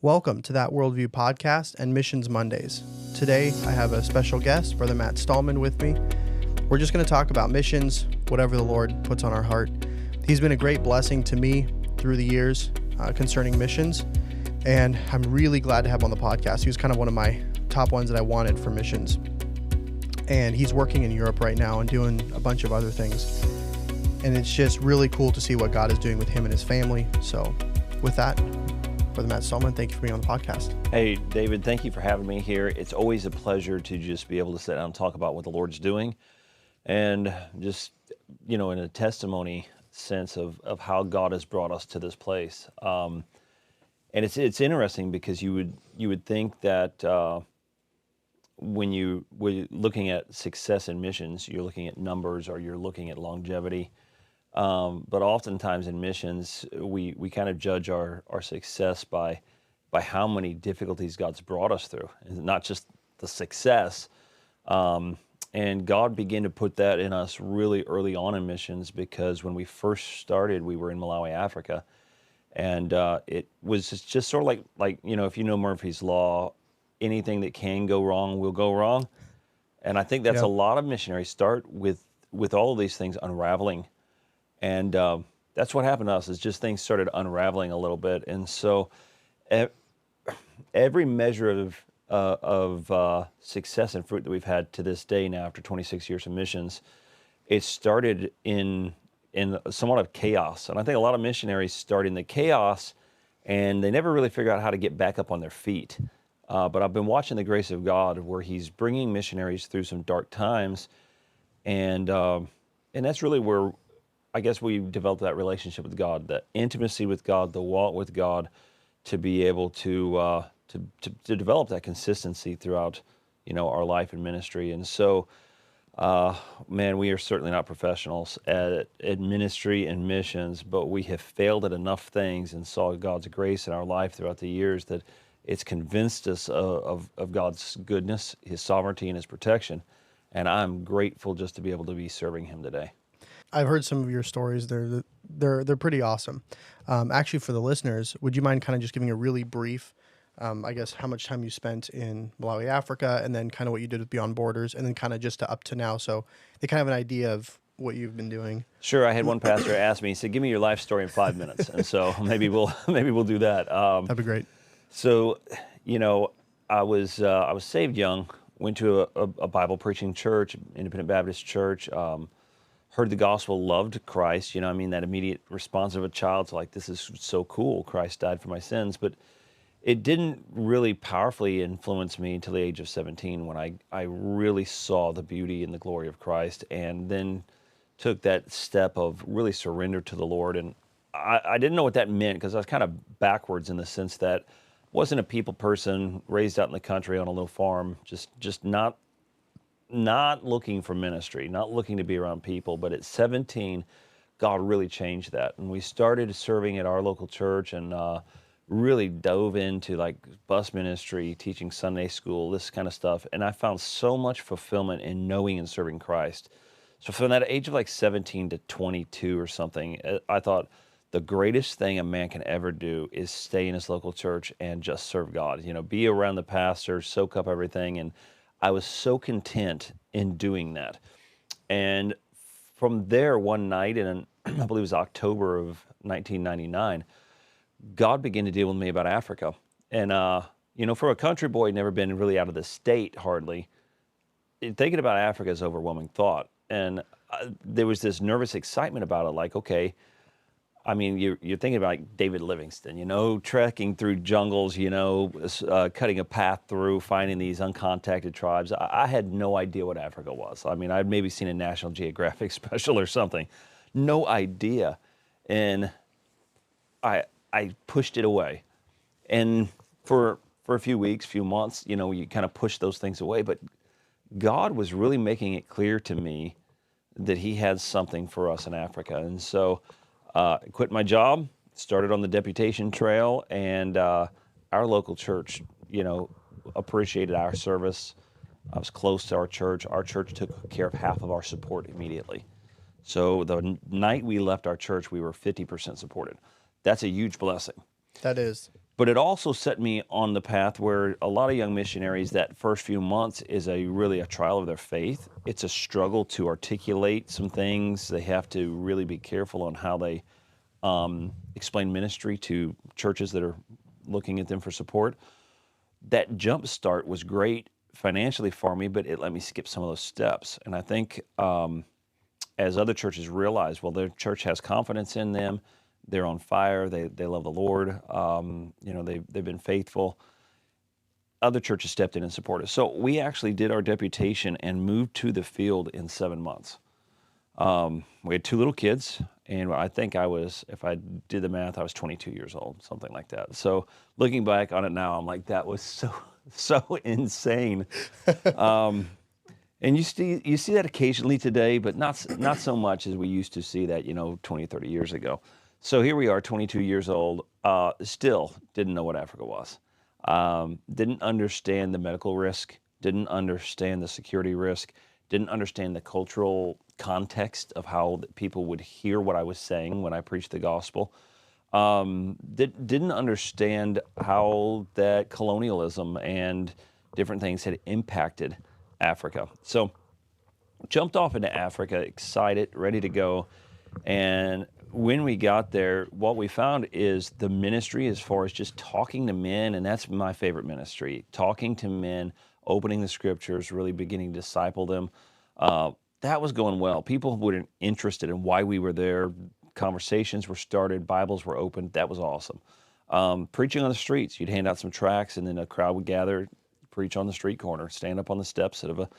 Welcome to That Worldview podcast and Missions Mondays. Today, I have a special guest, Brother Matt Stahlman, with me. We're just going to talk about missions, whatever the Lord puts on our heart. He's been a great blessing to me through the years concerning missions, and I'm really glad to have him on the podcast. He was kind of one of my top ones that I wanted for missions. And he's working in Europe right now and doing a bunch of other things. And it's just really cool to see what God is doing with him and his family. So with that, Brother Matt Stahlman, thank you for being on the podcast. Hey, David, thank you for having me here. It's always a pleasure to just be able to sit down and talk about what the Lord's doing and just, in a testimony sense of how God has brought us to this place. And it's interesting because you would think that when we're looking at success in missions, you're looking at numbers or you're looking at longevity. But oftentimes in missions, we kind of judge our success by how many difficulties God's brought us through, and not just the success. And God began to put that in us really early on in missions, because when we first started, we were in Malawi, Africa. And it was just sort of like if you know Murphy's Law, anything that can go wrong will go wrong. And I think that's a lot of missionaries start with all of these things unraveling. And that's what happened to us, is just things started unraveling a little bit. And so every measure of success and fruit that we've had to this day now, after 26 years of missions, it started in somewhat of chaos. And I think a lot of missionaries start in the chaos, and they never really figure out how to get back up on their feet. But I've been watching the grace of God, where He's bringing missionaries through some dark times, and that's really where I guess we've developed that relationship with God, that intimacy with God, the walk with God, to be able to develop that consistency throughout, our life and ministry. And so, we are certainly not professionals at ministry and missions, but we have failed at enough things and saw God's grace in our life throughout the years that it's convinced us of God's goodness, His sovereignty, and His protection. And I'm grateful just to be able to be serving Him today. I've heard some of your stories. They're pretty awesome. Actually, for the listeners, would you mind kind of just giving a really brief, I guess, how much time you spent in Malawi, Africa, and then kind of what you did with Beyond Borders, and then kind of just to up to now, so they kind of have an idea of what you've been doing. Sure. I had one pastor ask me, he said, "Give me your life story in 5 minutes," and so maybe we'll do that. That'd be great. So, I was saved young. Went to a Bible preaching church, Independent Baptist church. Heard the gospel, loved Christ, that immediate response of a child to, like, this is so cool, Christ died for my sins. But it didn't really powerfully influence me until the age of 17, when I really saw the beauty and the glory of Christ, and then took that step of really surrender to the Lord. And I didn't know what that meant, because I was kind of backwards in the sense that I wasn't a people person, raised out in the country on a little farm, just not looking for ministry, not looking to be around people. But at 17, God really changed that. And we started serving at our local church, and really dove into like bus ministry, teaching Sunday school, this kind of stuff. And I found so much fulfillment in knowing and serving Christ. So from that age of like 17 to 22 or something, I thought the greatest thing a man can ever do is stay in his local church and just serve God, be around the pastor, soak up everything. And I was so content in doing that. And from there, one night in, I believe it was October of 1999, God began to deal with me about Africa. And, for a country boy, never been really out of the state hardly, thinking about Africa is overwhelming thought. And there was this nervous excitement about it, like, okay, you're thinking about like David Livingstone, trekking through jungles, cutting a path through, finding these uncontacted tribes. I had no idea what Africa was. I'd maybe seen a National Geographic special or something. No idea. And I pushed it away. And for a few weeks, few months, you kind of push those things away. But God was really making it clear to me that He had something for us in Africa. And so I quit my job, started on the deputation trail, and our local church, appreciated our service. I was close to our church. Our church took care of half of our support immediately. So the night we left our church, we were 50% supported. That's a huge blessing. That is. But it also set me on the path where a lot of young missionaries, that first few months is really a trial of their faith. It's a struggle to articulate some things. They have to really be careful on how they explain ministry to churches that are looking at them for support. That jump start was great financially for me, but it let me skip some of those steps. And I think as other churches realize, well, their church has confidence in them, they're on fire, they love the Lord, they've been faithful. Other churches stepped in and supported us. So we actually did our deputation and moved to the field in 7 months. We had 2 little kids, and I think I was, if I did the math, I was 22 years old, something like that. So looking back on it now, I'm like, that was so insane. And you see that occasionally today, but not so much as we used to see that, 20, 30 years ago. So here we are, 22 years old, still didn't know what Africa was. Didn't understand the medical risk, didn't understand the security risk, didn't understand the cultural context of how people would hear what I was saying when I preached the gospel. Didn't understand how that colonialism and different things had impacted Africa. So jumped off into Africa, excited, ready to go. And when we got there, what we found is the ministry as far as just talking to men, and that's my favorite ministry, talking to men, opening the scriptures, really beginning to disciple them. That was going well. People were interested in why we were there. Conversations were started, Bibles were opened. That was awesome. Preaching on the streets, you'd hand out some tracts, and then a crowd would gather, preach on the street corner, stand up on the steps of a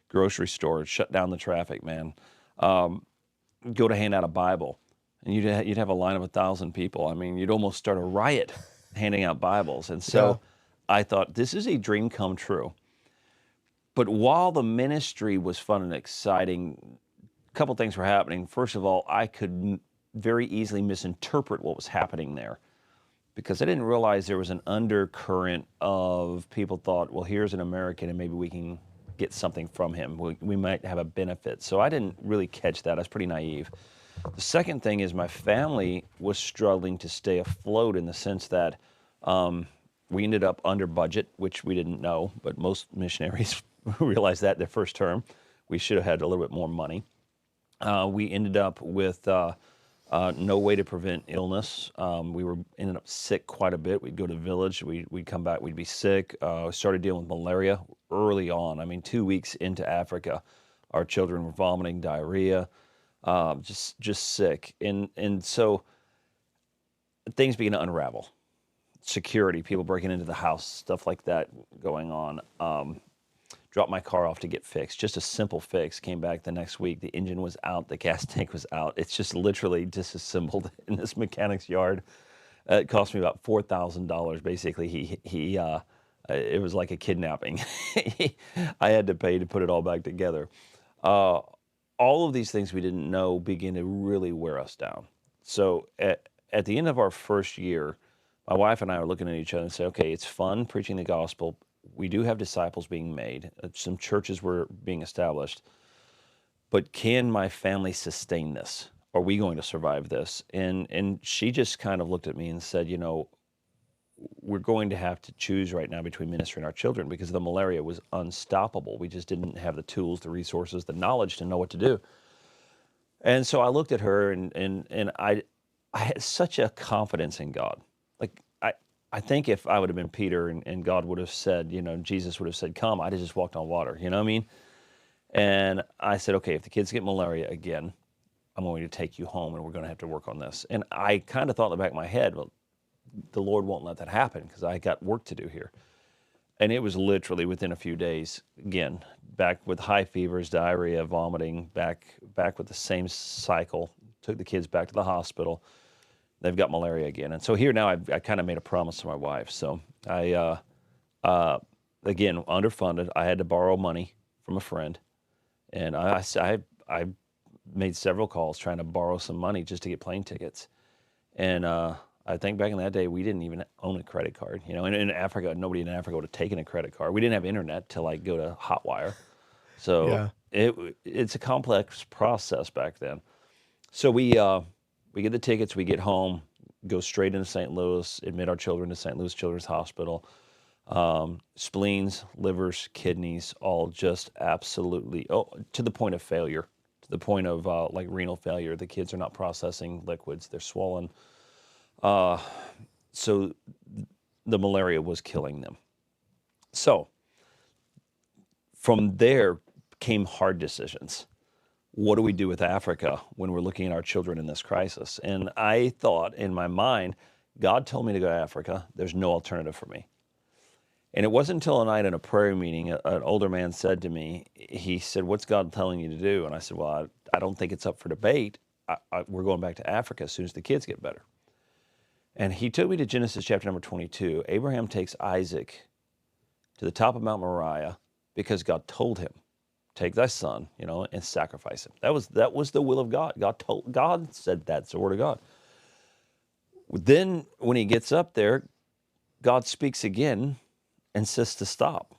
grocery store, shut down the traffic, man. Go to hand out a Bible, and you'd have a line of 1,000 people. I mean, you'd almost start a riot handing out Bibles. And so I thought, this is a dream come true. But while the ministry was fun and exciting, a couple things were happening. First of all, I could very easily misinterpret what was happening there, because I didn't realize there was an undercurrent of people thought, well, here's an American and maybe we can get something from him. We might have a benefit. So I didn't really catch that. I was pretty naive. The second thing is my family was struggling to stay afloat in the sense that we ended up under budget, which we didn't know, but most missionaries realized that their first term. We should have had a little bit more money. We ended up with no way to prevent illness. We ended up sick quite a bit. We'd go to the village, we'd come back, we'd be sick. Started dealing with malaria early on. I mean, 2 weeks into Africa, our children were vomiting, diarrhea, just sick. And so things began to unravel. Security, people breaking into the house, stuff like that going on. Dropped my car off to get fixed. Just a simple fix. Came back the next week. The engine was out. The gas tank was out. It's just literally disassembled in this mechanic's yard. It cost me about $4,000. Basically, it was like a kidnapping. I had to pay to put it all back together. All of these things we didn't know began to really wear us down. So at the end of our first year, my wife and I are looking at each other and say, okay, it's fun preaching the gospel. We do have disciples being made. Some churches were being established. But can my family sustain this? Are we going to survive this? And she just kind of looked at me and said, we're going to have to choose right now between ministry and our children, because the malaria was unstoppable. We just didn't have the tools, the resources, the knowledge to know what to do. And so I looked at her and I had such a confidence in God. Like, I think if I would have been Peter and God would have said, Jesus would have said, come, I'd have just walked on water, you know what I mean? And I said, okay, if the kids get malaria again, I'm going to take you home and we're going to have to work on this. And I kind of thought in the back of my head, well, the Lord won't let that happen because I got work to do here. And it was literally within a few days, again, back with high fevers, diarrhea, vomiting, back with the same cycle, took the kids back to the hospital. They've got malaria again. And so here now I kind of made a promise to my wife. So I, again, underfunded. I had to borrow money from a friend. And I made several calls trying to borrow some money just to get plane tickets. And I think back in that day, we didn't even own a credit card. In Africa, nobody in Africa would have taken a credit card. We didn't have internet to go to Hotwire. So it's a complex process back then. So we get the tickets, we get home, go straight into St. Louis, admit our children to St. Louis Children's Hospital. Spleens, livers, kidneys, all just absolutely, to the point of failure, to the point of like renal failure. The kids are not processing liquids, they're swollen. So the malaria was killing them. So from there came hard decisions. What do we do with Africa when we're looking at our children in this crisis? And I thought in my mind, God told me to go to Africa. There's no alternative for me. And it wasn't until a night in a prayer meeting, an older man said to me, he said, "What's God telling you to do?" And I said, "Well, I don't think it's up for debate. We're going back to Africa as soon as the kids get better." And he took me to Genesis chapter number 22. Abraham takes Isaac to the top of Mount Moriah because God told him, "Take thy son, and sacrifice him." That was the will of God. God said that's the word of God. Then when he gets up there, God speaks again and says to stop.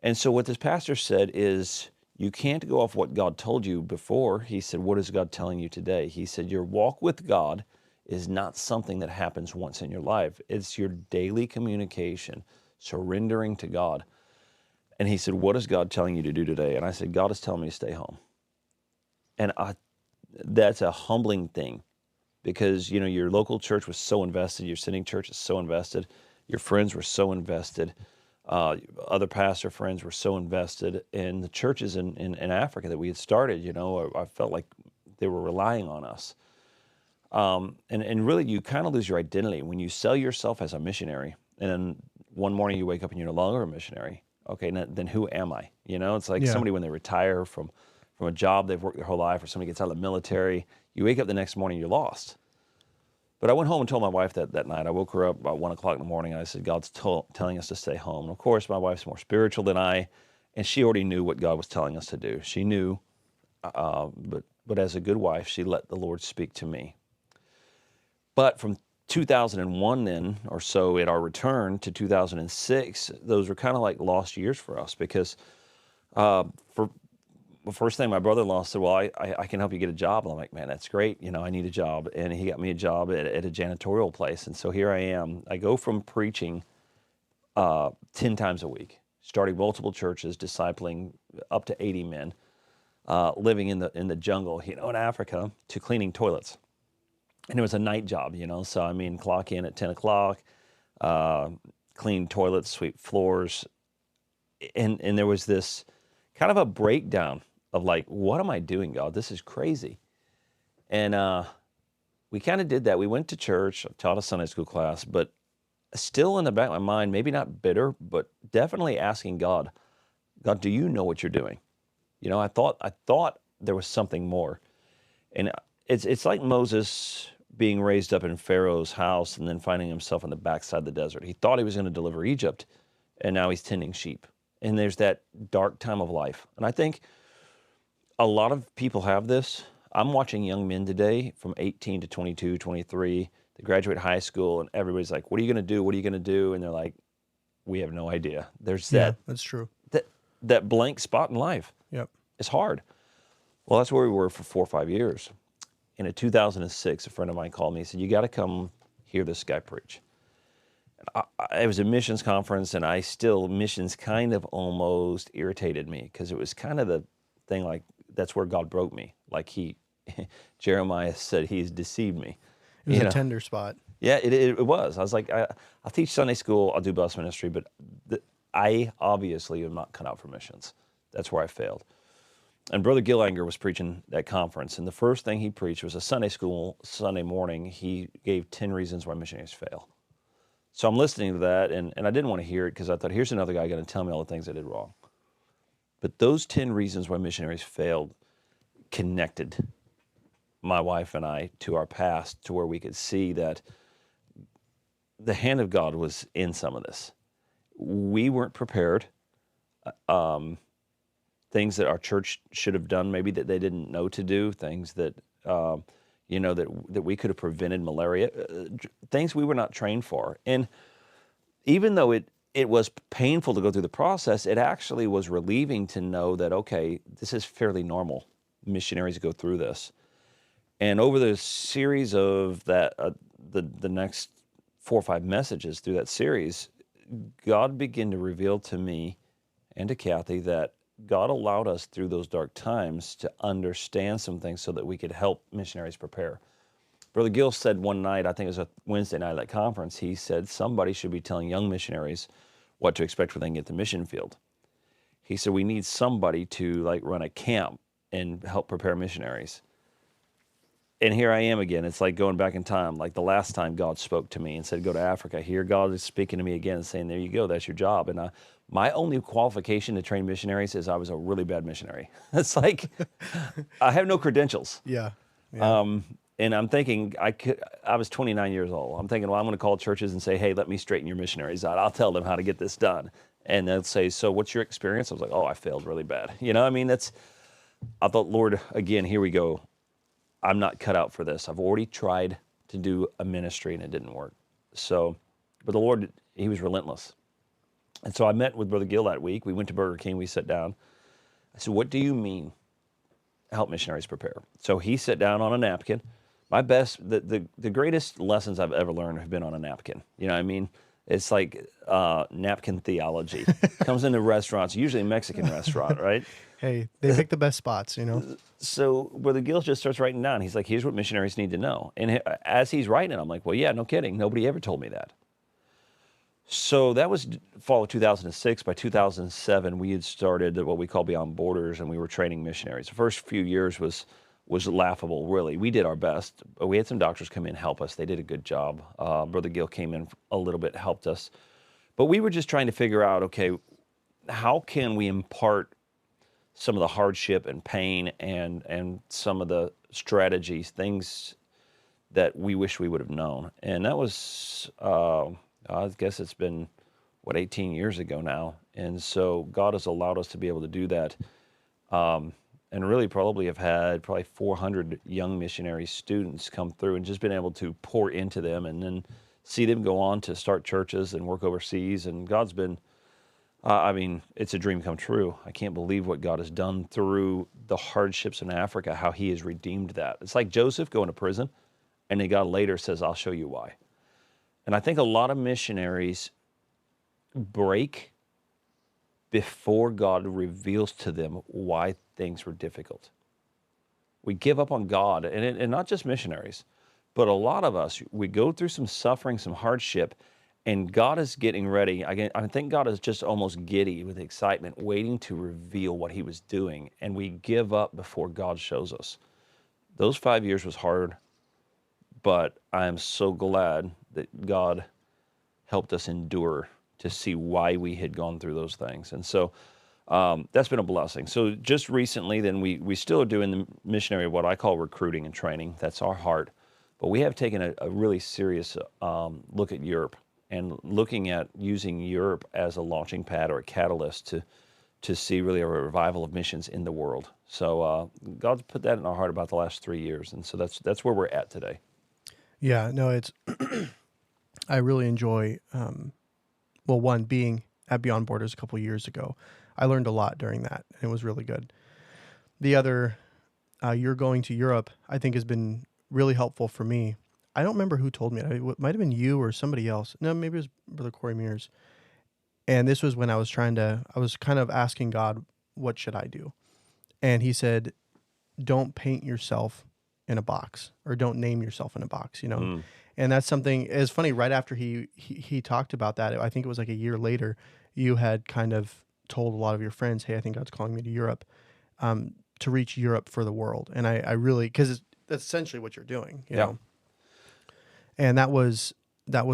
And so what this pastor said is, you can't go off what God told you before. He said, what is God telling you today? He said, your walk with God is not something that happens once in your life. It's your daily communication, surrendering to God. And he said, what is God telling you to do today? And I said, God is telling me to stay home. And that's a humbling thing, because, your local church was so invested. Your sitting church is so invested. Your friends were so invested. Other pastor friends were so invested. And the churches in Africa that we had started, I felt like they were relying on us. And really, you kind of lose your identity when you sell yourself as a missionary. And then one morning you wake up and you're no longer a missionary. Okay, then who am I? It's like somebody when they retire from a job they've worked their whole life, or somebody gets out of the military. You wake up the next morning, you're lost. But I went home and told my wife that night. I woke her up about 1 o'clock in the morning, and I said, God's telling us to stay home. And of course, my wife's more spiritual than I, and she already knew what God was telling us to do. She knew, but as a good wife, she let the Lord speak to me. But from 2001 then, or so, at our return to 2006, those were kind of like lost years for us, because the first thing my brother-in-law said, well, I can help you get a job. And I'm like, man, that's great. I need a job. And he got me a job at a janitorial place. And so here I am. I go from preaching 10 times a week, starting multiple churches, discipling up to 80 men, living in the jungle, in Africa, to cleaning toilets. And it was a night job, so clock in at 10 o'clock, clean toilets, sweep floors. And there was this kind of a breakdown of like, what am I doing, God? This is crazy. And we kind of did that. We went to church, taught a Sunday school class, but still in the back of my mind, maybe not bitter, but definitely asking God, do you know what you're doing? I thought there was something more. And it's like Moses being raised up in Pharaoh's house and then finding himself on the backside of the desert. He thought he was going to deliver Egypt, and now he's tending sheep. And there's that dark time of life. And I think a lot of people have this. I'm watching young men today from 18 to 22, 23. They graduate high school, and everybody's like, what are you going to do? What are you going to do? And they're like, we have no idea. There's that's true. That blank spot in life. Yep. It's hard. Well, that's where we were for 4 or 5 years. And in 2006, a friend of mine called me and said, you got to come hear this guy preach. It was a missions conference, and missions kind of almost irritated me, because it was kind of the thing like, that's where God broke me. Like Jeremiah said, he's deceived me. It was a tender spot. Yeah, it was. I was like, I'll teach Sunday school, I'll do bus ministry, but I obviously am not cut out for missions. That's where I failed. And Brother Gillanger was preaching that conference, and the first thing he preached was a Sunday morning. He gave 10 reasons why missionaries fail. So I'm listening to that, and I didn't want to hear it, because I thought, here's another guy going to tell me all the things I did wrong. But those 10 reasons why missionaries failed connected my wife and I to our past, to where we could see that the hand of God was in some of this. We weren't prepared. Things that our church should have done, maybe that they didn't know to do, things that that we could have prevented malaria, things we were not trained for. And even though it was painful to go through the process, it actually was relieving to know that, okay, this is fairly normal. Missionaries go through this. And over the series of that, the next 4 or 5 messages through that series, God began to reveal to me and to Kathy that God allowed us through those dark times to understand some things so that we could help missionaries prepare. Brother Gill said one night, I think it was a Wednesday night at that conference, he said somebody should be telling young missionaries what to expect when they get to the mission field. He said we need somebody to like run a camp and help prepare missionaries. And here I am again. It's like going back in time, like the last time God spoke to me and said, go to Africa. Here God is speaking to me again and saying, there you go, that's your job. And my only qualification to train missionaries is I was a really bad missionary. It's like, I have no credentials. Yeah. Yeah. And I'm thinking, I was 29 years old. I'm thinking, well, I'm going to call churches and say, hey, let me straighten your missionaries out. I'll tell them how to get this done. And they'll say, so what's your experience? I was like, oh, I failed really bad. You know, I mean, I thought, Lord, again, here we go. I'm not cut out for this. I've already tried to do a ministry and it didn't work. So, but the Lord, he was relentless. And so I met with Brother Gill that week. We went to Burger King. We sat down. I said, what do you mean help missionaries prepare? So he sat down on a napkin. My best, the greatest lessons I've ever learned have been on a napkin. You know what I mean? It's like napkin theology. Comes into restaurants, usually a Mexican restaurant, right? Hey, they pick the best spots, you know? So Brother Gill just starts writing down. He's like, here's what missionaries need to know. And as he's writing it, I'm like, well, yeah, no kidding. Nobody ever told me that. So that was fall of 2006. By 2007, we had started what we call Beyond Borders, and we were training missionaries. The first few years was laughable, really. We did our best. We had some doctors come in and help us. They did a good job. Brother Gill came in a little bit, helped us. But we were just trying to figure out, okay, how can we impart some of the hardship and pain and some of the strategies, things that we wish we would have known. And that was, I guess it's been, 18 years ago now. And so God has allowed us to be able to do that. And really probably have had 400 young missionary students come through and just been able to pour into them and then see them go on to start churches and work overseas. And God's been, I mean, it's a dream come true. I can't believe what God has done through the hardships in Africa, how he has redeemed that. It's like Joseph going to prison, and then God later says, I'll show you why. And I think a lot of missionaries break before God reveals to them why things were difficult. We give up on God, and not just missionaries, but a lot of us, we go through some suffering, some hardship, and God is getting ready. I think God is just almost giddy with excitement, waiting to reveal what he was doing. And we give up before God shows us. Those 5 years was hard, but I am so glad that God helped us endure to see why we had gone through those things. And so that's been a blessing. So just recently, then we still are doing the missionary, what I call recruiting and training. That's our heart. But we have taken a really serious look at Europe, and looking at using Europe as a launching pad or a catalyst to see really a revival of missions in the world. So God's put that in our heart about the last 3 years, and so that's where we're at today. Yeah, no, it's, I really enjoy, well, one, being at Beyond Borders a couple years ago. I learned a lot during that, and it was really good. The other, you're going to Europe, I think has been really helpful for me. I don't remember who told me it. It might have been you or somebody else. No, maybe it was Brother Corey Mears. And this was when I was kind of asking God, what should I do? And he said, don't paint yourself in a box, or don't name yourself in a box, you know? Mm. And that's something, it's funny, right after he talked about that, I think it was like a year later, you had kind of told a lot of your friends, hey, I think God's calling me to Europe, to reach Europe for the world. And I really, because that's essentially what you're doing, you know? And that was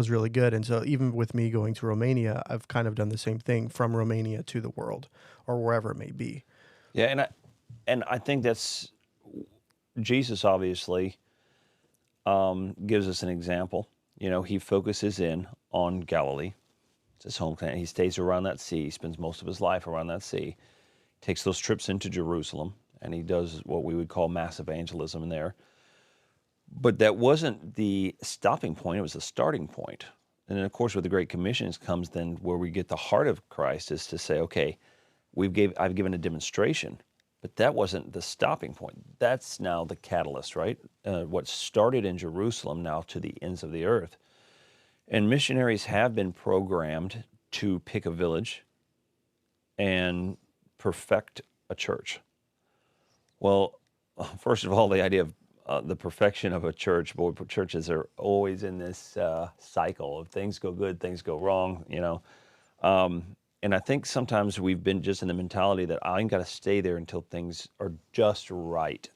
really good. And so even with me going to Romania, I've kind of done the same thing, from Romania to the world, or wherever it may be. Yeah, and I think that's, Jesus obviously gives us an example. You know, he focuses in on Galilee. It's his home planet. He stays around that sea, spends most of his life around that sea, takes those trips into Jerusalem, and he does what we would call mass evangelism in there. But that wasn't the stopping point, it was the starting point. And then, of course, with the Great Commissions comes then where we get the heart of Christ, is to say, okay, I've given a demonstration, But that wasn't the stopping point. That's now the catalyst, right? What started in Jerusalem now to the ends of the earth. And missionaries have been programmed to pick a village and perfect a church. Well, first of all, the idea of the perfection of a church, boy, churches are always in this cycle of things go good, things go wrong, you know. And I think sometimes we've been just in the mentality that I ain't got to stay there until things are just right.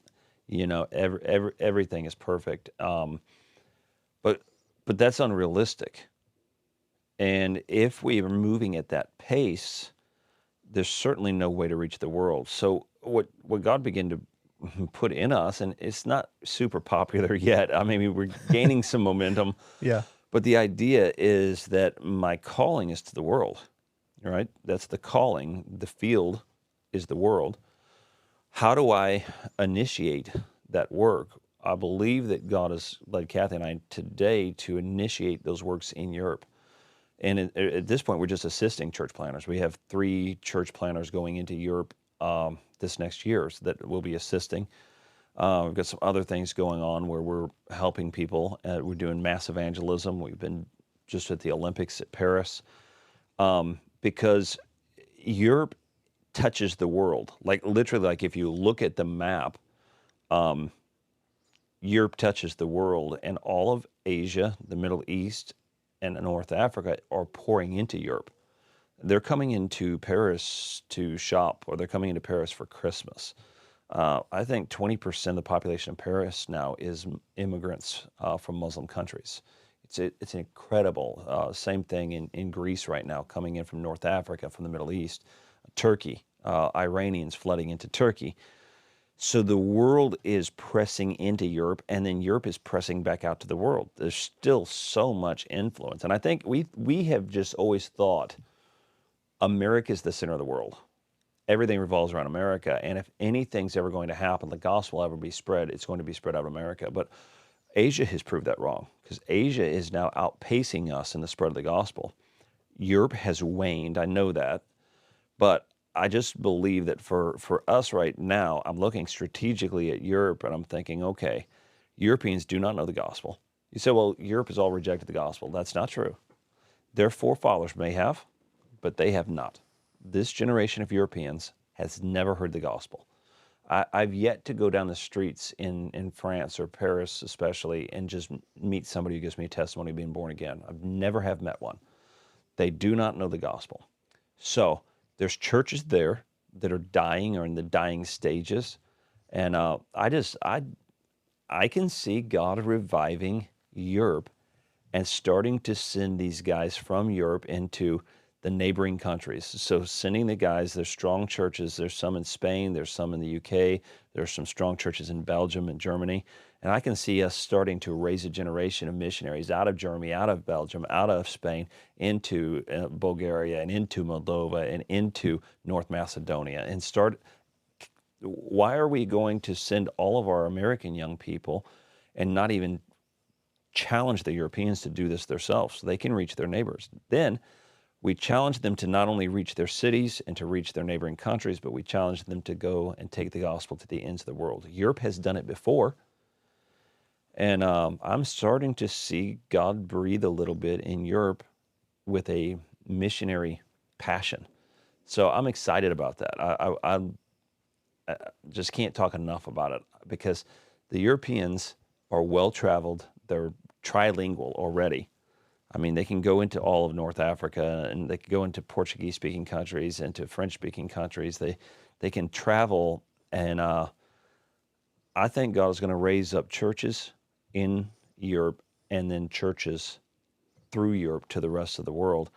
You know, everything is perfect. But that's unrealistic. And if we are moving at that pace, there's certainly no way to reach the world. So what God began to put in us, and it's not super popular yet. I mean, we're gaining some momentum, Yeah. but the idea is that my calling is to the world, right? That's the calling. The field is the world. How do I initiate that work? I believe that God has led Kathy and I today to initiate those works in Europe. And at this point, we're just assisting church planners. We have 3 church planners going into Europe this next year so that we'll be assisting. We've got some other things going on where we're helping people. We're doing mass evangelism. We've been just at the Olympics at Paris because Europe touches the world. Like literally, like if you look at the map, Europe touches the world, and all of Asia, the Middle East, and North Africa are pouring into Europe. They're coming into Paris to shop, or they're coming into Paris for Christmas. I think 20% of the population of Paris now is immigrants from Muslim countries. It's incredible. Same thing in Greece right now, coming in from North Africa, from the Middle East, Turkey, Iranians flooding into Turkey. So the world is pressing into Europe, and then Europe is pressing back out to the world. There's still so much influence. And I think we have just always thought America is the center of the world. Everything revolves around America. And if anything's ever going to happen, the gospel ever be spread, it's going to be spread out of America. But Asia has proved that wrong, because Asia is now outpacing us in the spread of the gospel. Europe has waned, I know that. But I just believe that for us right now, I'm looking strategically at Europe and I'm thinking, okay, Europeans do not know the gospel. You say, well, Europe has all rejected the gospel. That's not true. Their forefathers may have, but they have not. This generation of Europeans has never heard the gospel. I've yet to go down the streets in France or Paris especially and just meet somebody who gives me a testimony of being born again. I've never have met one. They do not know the gospel. So there's churches there that are dying or in the dying stages. And I can see God reviving Europe and starting to send these guys from Europe into the neighboring countries. So sending the guys, there's strong churches. There's some in Spain. There's some in the UK. There's some strong churches in Belgium and Germany. And I can see us starting to raise a generation of missionaries out of Germany, out of Belgium, out of Spain, into Bulgaria and into Moldova and into North Macedonia. And why are we going to send all of our American young people and not even challenge the Europeans to do this themselves so they can reach their neighbors? Then we challenge them to not only reach their cities and to reach their neighboring countries, but we challenge them to go and take the gospel to the ends of the world. Europe has done it before. And I'm starting to see God breathe a little bit in Europe with a missionary passion. So I'm excited about that. I just can't talk enough about it, because the Europeans are well-traveled. They're trilingual already. I mean, they can go into all of North Africa, and they can go into Portuguese-speaking countries, into French-speaking countries. They can travel, and I think God is going to raise up churches in Europe and then churches through Europe to the rest of the world.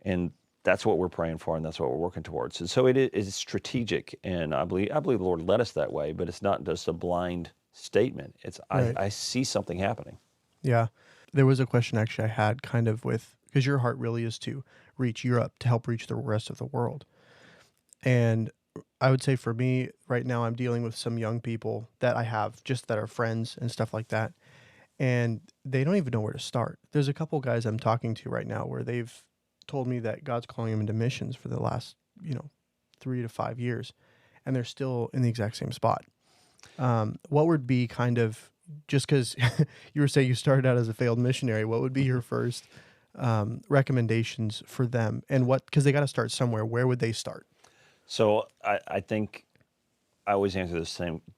And that's what we're praying for, and that's what we're working towards. And so it is strategic, and I believe the Lord led us that way, but it's not just a blind statement. It's Right. I see something happening. Yeah. There was a question actually I had kind of with, because your heart really is to reach Europe to help reach the rest of the world. And I would say for me right now, I'm dealing with some young people that I have just that are friends and stuff like that. And they don't even know where to start. There's a couple guys I'm talking to right now where they've told me that God's calling them into missions for the last, 3 to 5 years. and they're still in the exact same spot. What would be kind of, just because you were saying you started out as a failed missionary, what would be your first recommendations for them? And what, because they got to start somewhere, where would they start? So I think I always answer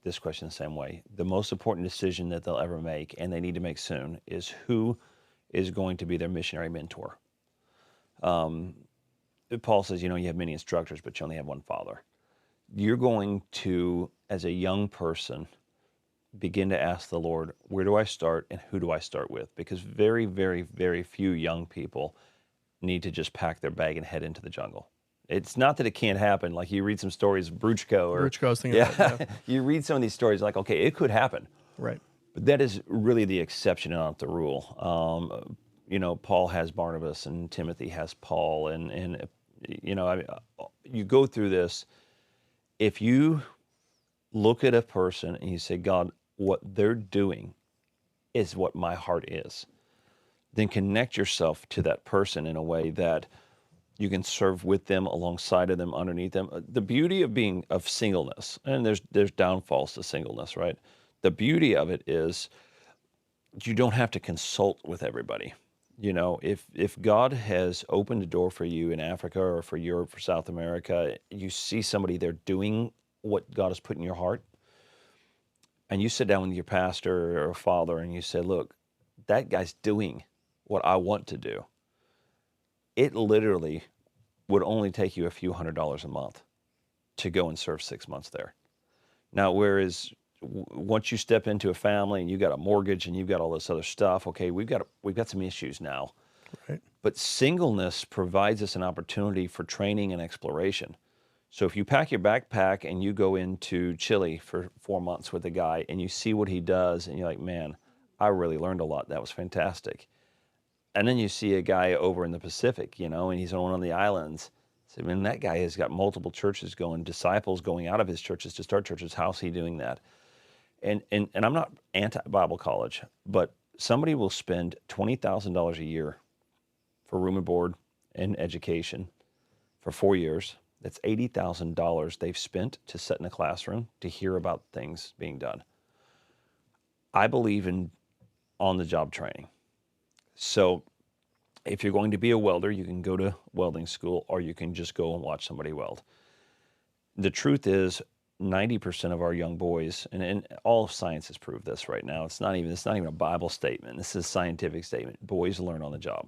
this question the same way. The most important decision that they'll ever make, and they need to make soon, is who is going to be their missionary mentor. Paul says, you have many instructors, but you only have one father. You're going to, as a young person, begin to ask the Lord, where do I start and who do I start with? Because very, very, very few young people need to just pack their bag and head into the jungle. It's not that it can't happen. Like you read some stories, Bruchko, or Bruchko, I was thinking about, yeah. You read some of these stories like, okay, it could happen. Right. But that is really the exception and not the rule. Paul has Barnabas and Timothy has Paul, and you go through this. If you look at a person and you say, God, what they're doing is what my heart is, then connect yourself to that person in a way that you can serve with them, alongside of them, underneath them. The beauty of singleness, and there's downfalls to singleness, right? The beauty of it is you don't have to consult with everybody. If God has opened a door for you in Africa or for Europe, for South America, you see somebody there doing what God has put in your heart, and you sit down with your pastor or father and you say, look, that guy's doing what I want to do. It literally would only take you a few $100s a month to go and serve 6 months there. Now, whereas once you step into a family and you got a mortgage and you've got all this other stuff, okay, we've got some issues now. Right. But singleness provides us an opportunity for training and exploration. So if you pack your backpack and you go into Chile for 4 months with a guy and you see what he does and you're like, man, I really learned a lot. That was fantastic. And then you see a guy over in the Pacific, and he's on one of the islands. So, man, that guy has got multiple churches going, disciples going out of his churches to start churches. How's he doing that? And I'm not anti-Bible college, but somebody will spend $20,000 a year for room and board and education for 4 years. That's $80,000 they've spent to sit in a classroom to hear about things being done. I believe in on-the-job training. So if you're going to be a welder, you can go to welding school, or you can just go and watch somebody weld. The truth is 90% of our young boys, and all of science has proved this right now, it's not even a Bible statement. This is a scientific statement. Boys learn on the job.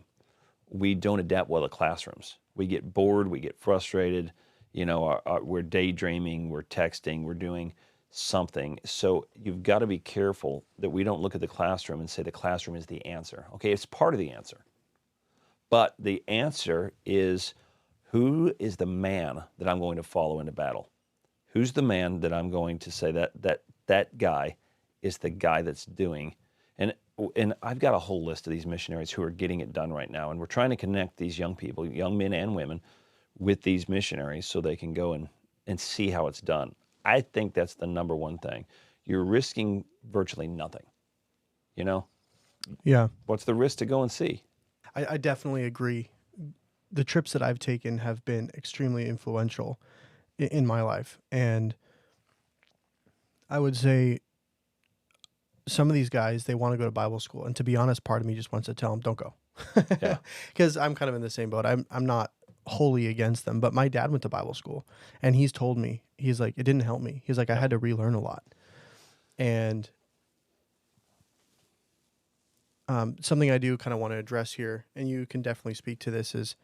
We don't adapt well to classrooms. We get bored, we get frustrated, we're daydreaming, we're texting, we're doing something. So you've got to be careful that we don't look at the classroom and say the classroom is the answer. Okay, it's part of the answer. But the answer is, who is the man that I'm going to follow into battle? Who's the man that I'm going to say that guy is the guy that's doing? And I've got a whole list of these missionaries who are getting it done right now. And we're trying to connect these young people, young men and women, with these missionaries so they can go and see how it's done. I think that's the number one thing. You're risking virtually nothing. Yeah. What's the risk to go and see? I definitely agree. The trips that I've taken have been extremely influential in my life. And I would say some of these guys, they want to go to Bible school. And to be honest, part of me just wants to tell them, don't go. Yeah. Because I'm kind of in the same boat. I'm not wholly against them, but my dad went to Bible school, and he's told me, he's like, it didn't help me. He's like, I had to relearn a lot. And something I do kind of want to address here, and you can definitely speak to this, is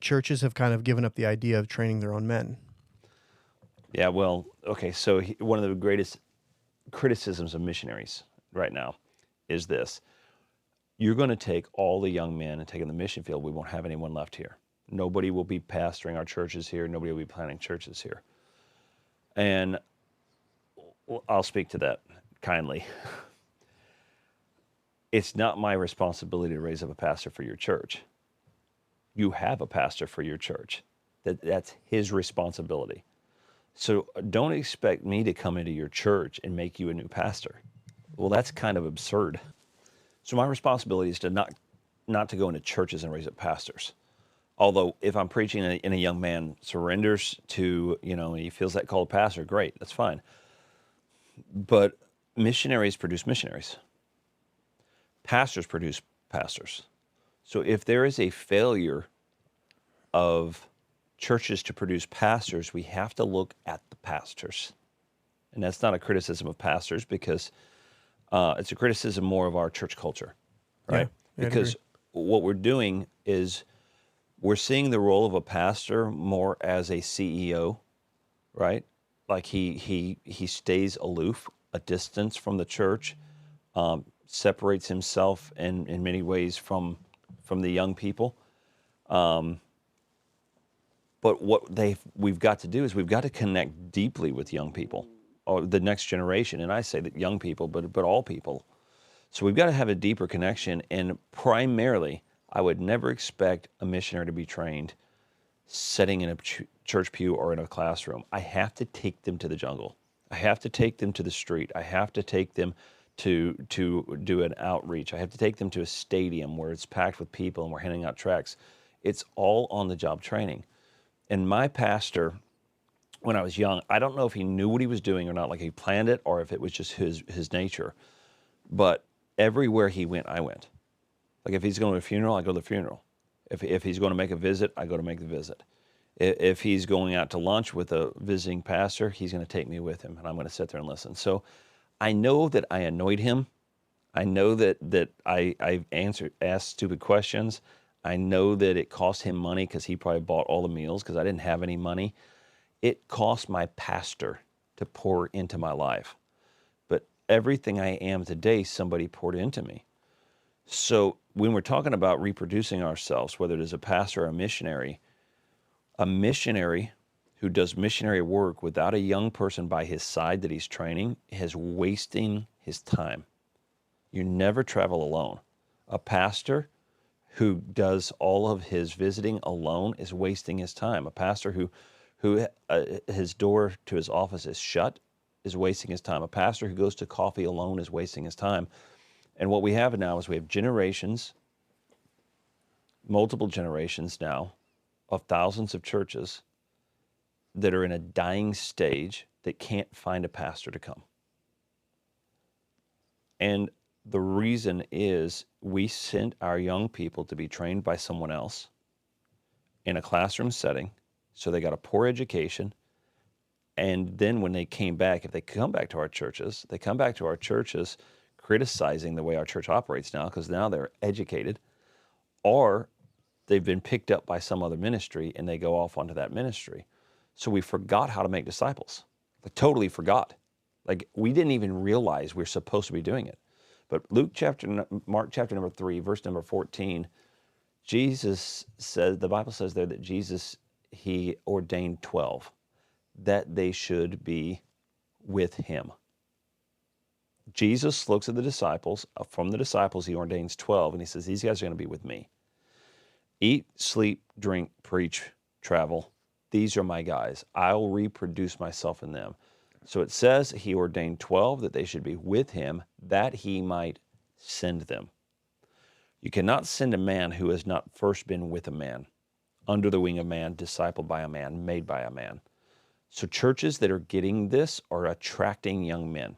churches have kind of given up the idea of training their own men. Yeah, well, okay, so one of the greatest criticisms of missionaries right now is this. You're going to take all the young men and take them to the mission field. We won't have anyone left here. Nobody will be pastoring our churches here. Nobody will be planting churches here. And I'll speak to that kindly. It's not my responsibility to raise up a pastor for your church. You have a pastor for your church. That's his responsibility. So don't expect me to come into your church and make you a new pastor. Well, that's kind of absurd. So my responsibility is to not to go into churches and raise up pastors. Although if I'm preaching and a young man surrenders to, and he feels that call to pastor, great, that's fine. But missionaries produce missionaries. Pastors produce pastors. So if there is a failure of churches to produce pastors, we have to look at the pastors. And that's not a criticism of pastors, because it's a criticism more of our church culture, right? Yeah, Because what we're doing is we're seeing the role of a pastor more as a CEO, right? Like he stays aloof, a distance from the church, separates himself in many ways from the young people. But what we've got to do is we've got to connect deeply with young people, or the next generation. And I say that young people, but all people. So we've got to have a deeper connection. And primarily, I would never expect a missionary to be trained sitting in a church pew or in a classroom. I have to take them to the jungle. I have to take them to the street. I have to take them to do an outreach. I have to take them to a stadium where it's packed with people and we're handing out tracts. It's all on the job training. And my pastor, when I was young, I don't know if he knew what he was doing or not, like he planned it, or if it was just his nature. But everywhere he went, I went. Like if he's going to a funeral, I go to the funeral. If he's going to make a visit, I go to make the visit. If he's going out to lunch with a visiting pastor, he's going to take me with him, and I'm going to sit there and listen. So I know that I annoyed him. I know that I asked stupid questions. I know that it cost him money because he probably bought all the meals because I didn't have any money. It cost my pastor to pour into my life. But everything I am today, somebody poured into me. So when we're talking about reproducing ourselves, whether it is a pastor or a missionary who does missionary work without a young person by his side that he's training is wasting his time. You never travel alone. A pastor who does all of his visiting alone is wasting his time. A pastor who his door to his office is shut is wasting his time. A pastor who goes to coffee alone is wasting his time. And what we have now is we have generations, multiple generations now, of thousands of churches that are in a dying stage that can't find a pastor to come. And the reason is we sent our young people to be trained by someone else in a classroom setting, so they got a poor education. And then when they came back, if they come back to our churches, they come back to our churches criticizing the way our church operates now, because now they're educated, or they've been picked up by some other ministry and they go off onto that ministry. So we forgot how to make disciples. Like totally forgot. Like we didn't even realize we're supposed to be doing it. But Mark chapter number 3, verse number 14, Jesus says, the Bible says there that Jesus, he ordained 12, that they should be with him. Jesus looks at the disciples. From the disciples, he ordains 12, and he says, these guys are going to be with me. Eat, sleep, drink, preach, travel. These are my guys. I'll reproduce myself in them. So it says he ordained 12 that they should be with him, that he might send them. You cannot send a man who has not first been with a man, under the wing of man, discipled by a man, made by a man. So churches that are getting this are attracting young men.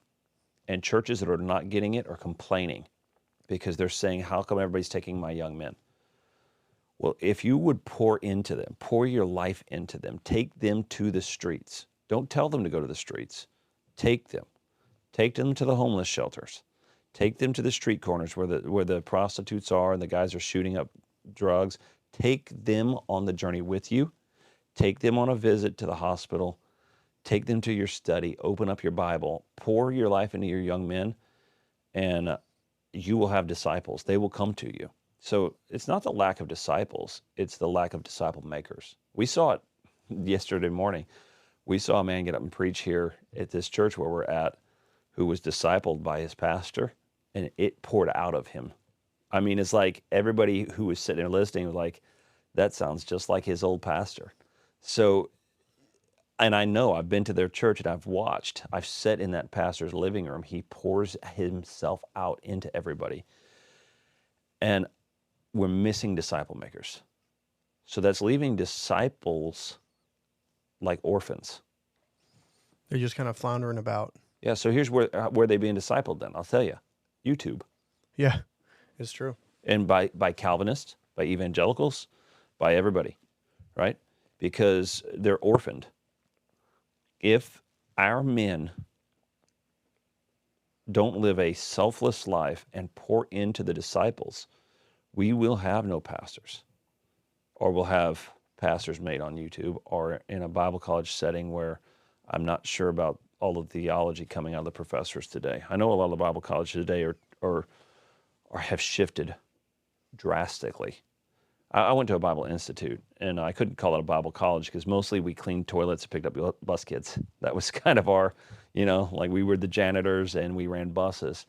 And churches that are not getting it are complaining because they're saying, how come everybody's taking my young men? Well, if you would pour into them, pour your life into them, take them to the streets. Don't tell them to go to the streets. Take them. Take them to the homeless shelters. Take them to the street corners where the prostitutes are and the guys are shooting up drugs. Take them on the journey with you. Take them on a visit to the hospital. Take them to your study. Open up your Bible. Pour your life into your young men, and you will have disciples. They will come to you. So it's not the lack of disciples, it's the lack of disciple makers. We saw it yesterday morning. We saw a man get up and preach here at this church where we're at, who was discipled by his pastor, and it poured out of him. I mean, it's like everybody who was sitting there listening was like, that sounds just like his old pastor. So, and I know I've been to their church and I've watched. I've sat in that pastor's living room. He pours himself out into everybody. And we're missing disciple makers. So that's leaving disciples like orphans. They're just kind of floundering about. Yeah, so here's where they being discipled then. I'll tell you. YouTube. Yeah, it's true. And by Calvinists, by evangelicals, by everybody, right? Because they're orphaned. If our men don't live a selfless life and pour into the disciples, we will have no pastors, or we'll have pastors made on YouTube, or in a Bible college setting where I'm not sure about all the theology coming out of the professors today. I know a lot of the Bible colleges today are have shifted drastically. I went to a Bible institute, and I couldn't call it a Bible college because mostly we cleaned toilets and picked up bus kids. That was kind of our, like we were the janitors and we ran buses.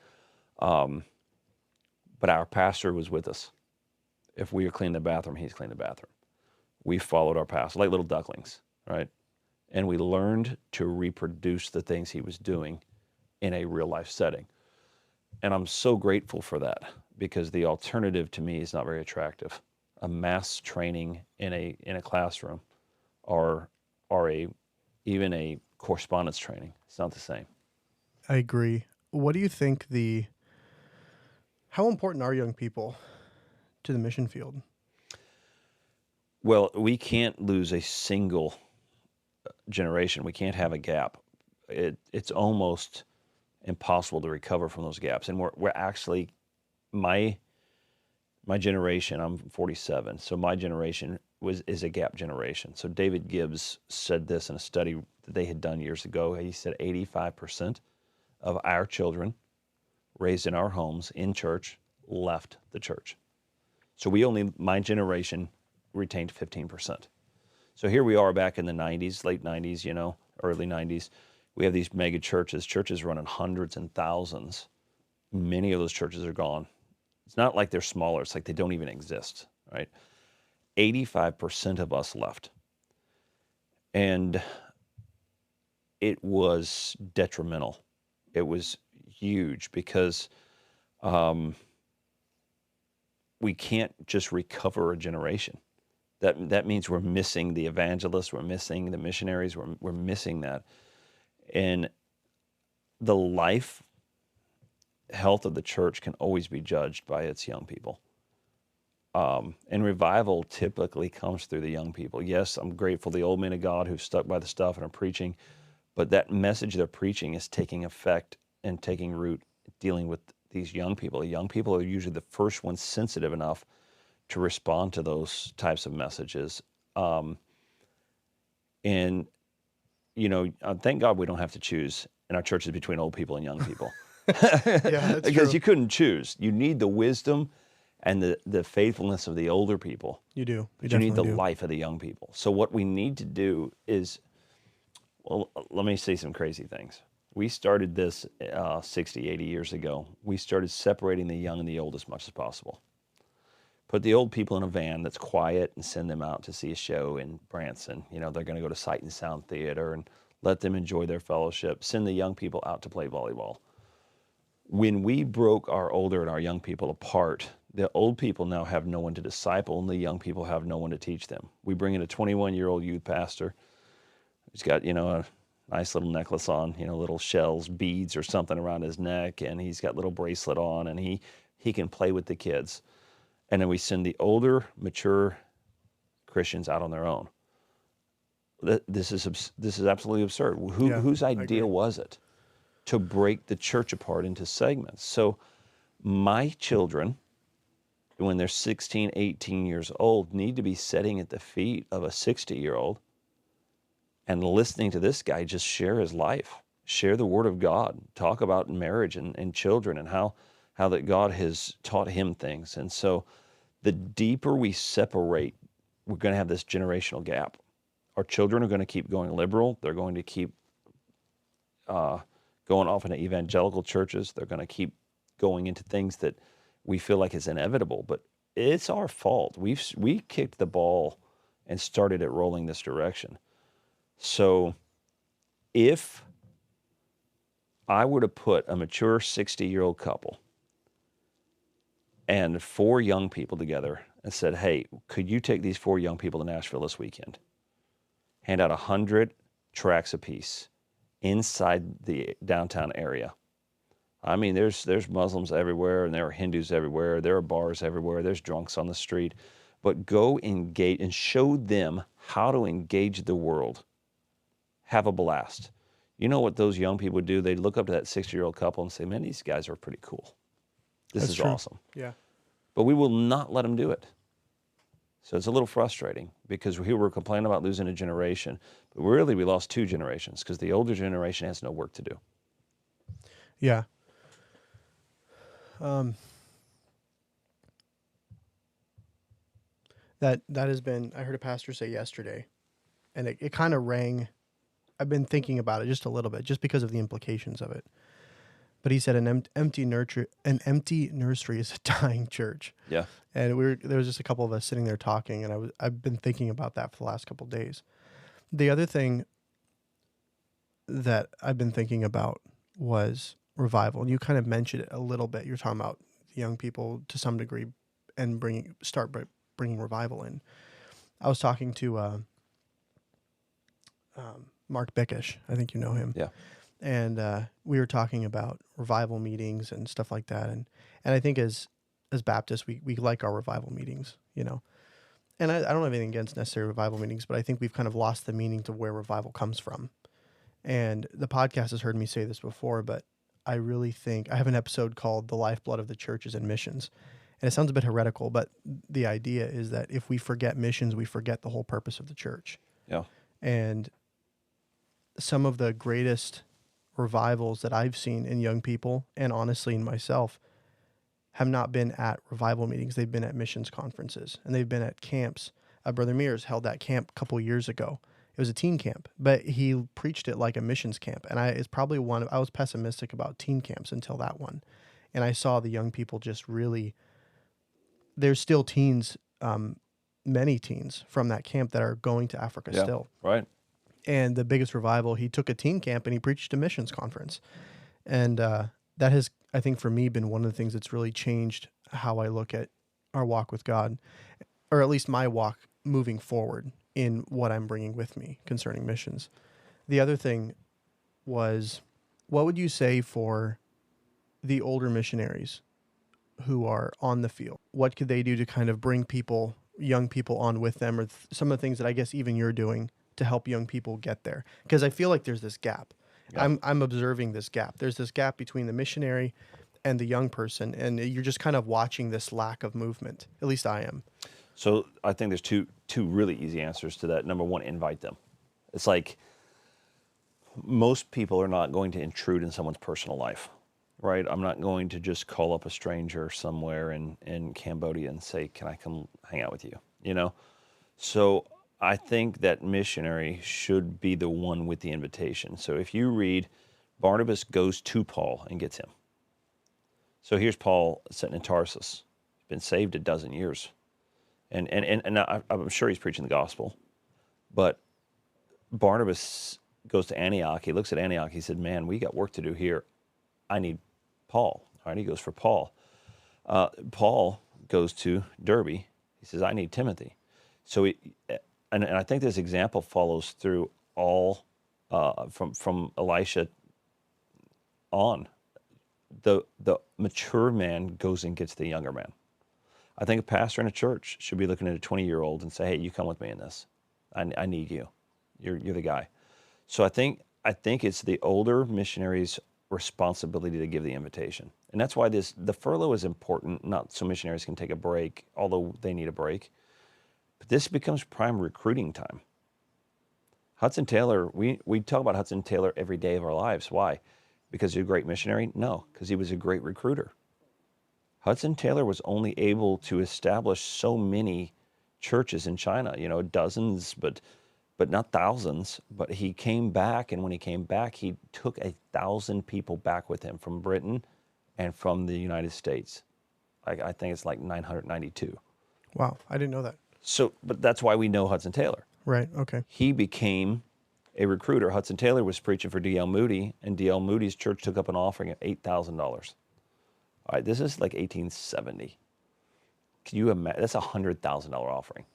But our pastor was with us. If we were cleaning the bathroom, he's cleaning the bathroom. We followed our pastor like little ducklings, right? And we learned to reproduce the things he was doing in a real life setting. And I'm so grateful for that because the alternative to me is not very attractive. A mass training in a classroom or even a correspondence training. It's not the same. I agree. What do you think how important are young people to the mission field? Well, we can't lose a single generation. We can't have a gap. It's almost impossible to recover from those gaps. And we're actually, my generation, I'm 47, so my generation is a gap generation. So David Gibbs said this in a study that they had done years ago. He said 85% of our children raised in our homes in church left the church. So my generation retained 15%. So here we are back in the 90s, late 90s, early 90s. We have these mega churches running hundreds and thousands. Many of those churches are gone. It's not like they're smaller. It's like they don't even exist, right? 85% of us left. And it was detrimental. It was huge because we can't just recover a generation. That means we're missing the evangelists, we're missing the missionaries, we're missing that. And the life health of the church can always be judged by its young people. And revival typically comes through the young people. Yes, I'm grateful for the old men of God who stuck by the stuff and are preaching, but that message they're preaching is taking effect and taking root, dealing with these young people. The young people are usually the first ones sensitive enough to respond to those types of messages. And, thank God we don't have to choose in our churches between old people and young people. Yeah, that's because true. you couldn't choose. You need the wisdom and the faithfulness of the older people. You do. But you need the life of the young people. So what we need to do is, well, let me say some crazy things. We started this 60, 80 years ago. We started separating the young and the old as much as possible. Put the old people in a van that's quiet and send them out to see a show in Branson. They're going to go to Sight and Sound Theater and let them enjoy their fellowship. Send the young people out to play volleyball. When we broke our older and our young people apart, the old people now have no one to disciple and the young people have no one to teach them. We bring in a 21-year-old youth pastor who's got, a nice little necklace on, little shells, beads or something around his neck, and he's got little bracelet on, and he can play with the kids. And then we send the older, mature Christians out on their own. This is absolutely absurd. Whose idea was it to break the church apart into segments? So my children, when they're 16, 18 years old, need to be sitting at the feet of a 60-year-old and listening to this guy just share his life, share the word of God, talk about marriage and children and how that God has taught him things. And so the deeper we separate, we're going to have this generational gap. Our children are going to keep going liberal. They're going to keep going off into evangelical churches. They're going to keep going into things that we feel like is inevitable, but it's our fault. We kicked the ball and started it rolling this direction. So if I were to put a mature 60-year-old couple and 4 young people together and said, hey, could you take these 4 young people to Nashville this weekend? Hand out 100 tracts apiece inside the downtown area. I mean, there's Muslims everywhere, and there are Hindus everywhere. There are bars everywhere. There's drunks on the street. But go engage and show them how to engage the world. Have a blast. You know what those young people do? They look up to that 60-year-old couple and say, man, these guys are pretty cool. This is awesome. Yeah. But we will not let them do it. So it's a little frustrating because we were complaining about losing a generation. But really, we lost 2 generations because the older generation has no work to do. Yeah. That has been, I heard a pastor say yesterday, and it kind of rang. I've been thinking about it just a little bit, just because of the implications of it. But he said an empty nursery is a dying church. Yeah. And there was just a couple of us sitting there talking, and I've been thinking about that for the last couple of days. The other thing that I've been thinking about was revival. And you kind of mentioned it a little bit. You're talking about young people to some degree and bringing revival in. I was talking to Mark Bickish. I think you know him. Yeah. And we were talking about revival meetings and stuff like that. And I think as Baptists, we like our revival meetings, you know. And I don't have anything against necessary revival meetings, but I think we've kind of lost the meaning to where revival comes from. And the podcast has heard me say this before, but I really think I have an episode called "The Lifeblood of the Churches and Missions." And it sounds a bit heretical, but the idea is that if we forget missions, we forget the whole purpose of the church. Yeah. And some of the greatest revivals that I've seen in young people, and honestly in myself, have not been at revival meetings. They've been at missions conferences, and they've been at camps. Brother Mears held that camp a couple years ago. It was a teen camp, but he preached it like a missions camp. And I was pessimistic about teen camps until that one. And I saw the young people just really, there's still teens, many teens from that camp that are going to Africa still. Right. And the biggest revival, he took a teen camp and he preached a missions conference. And that has, I think for me, been one of the things that's really changed how I look at our walk with God, or at least my walk moving forward in what I'm bringing with me concerning missions. The other thing was, what would you say for the older missionaries who are on the field? What could they do to kind of bring people, young people on with them, or some of the things that I guess even you're doing to help young people get there? Because I feel like there's this gap. Yeah. I'm observing this gap. There's this gap between the missionary and the young person, and you're just kind of watching this lack of movement. At least I am. So I think there's two really easy answers to that. Number one, invite them. It's like most people are not going to intrude in someone's personal life, right? I'm not going to just call up a stranger somewhere in Cambodia and say, can I come hang out with you? You know? So I think that missionary should be the one with the invitation. So if you read, Barnabas goes to Paul and gets him. So here's Paul sitting in Tarsus. He's been saved a dozen years. And I'm sure he's preaching the gospel. But Barnabas goes to Antioch. He looks at Antioch. He said, man, we got work to do here. I need Paul. All right, he goes for Paul. Paul goes to Derbe. He says, I need Timothy. So and I think this example follows through all from Elisha on. The mature man goes and gets the younger man. I think a pastor in a church should be looking at a 20-year-old and say, hey, you come with me in this. I need you. You're the guy. So I think it's the older missionaries' responsibility to give the invitation. And that's why the furlough is important, not so missionaries can take a break, although they need a break. But this becomes prime recruiting time. Hudson Taylor, we talk about Hudson Taylor every day of our lives. Why? Because he's a great missionary? No, because he was a great recruiter. Hudson Taylor was only able to establish so many churches in China, dozens, but not thousands. But he came back, and when he came back, he took 1,000 people back with him from Britain and from the United States. I think it's like 992. Wow, I didn't know that. So, but that's why we know Hudson Taylor. Right, okay. He became a recruiter. Hudson Taylor was preaching for D.L. Moody, and D.L. Moody's church took up an offering of $8,000. All right, this is like 1870. Can you imagine? That's a $100,000 offering.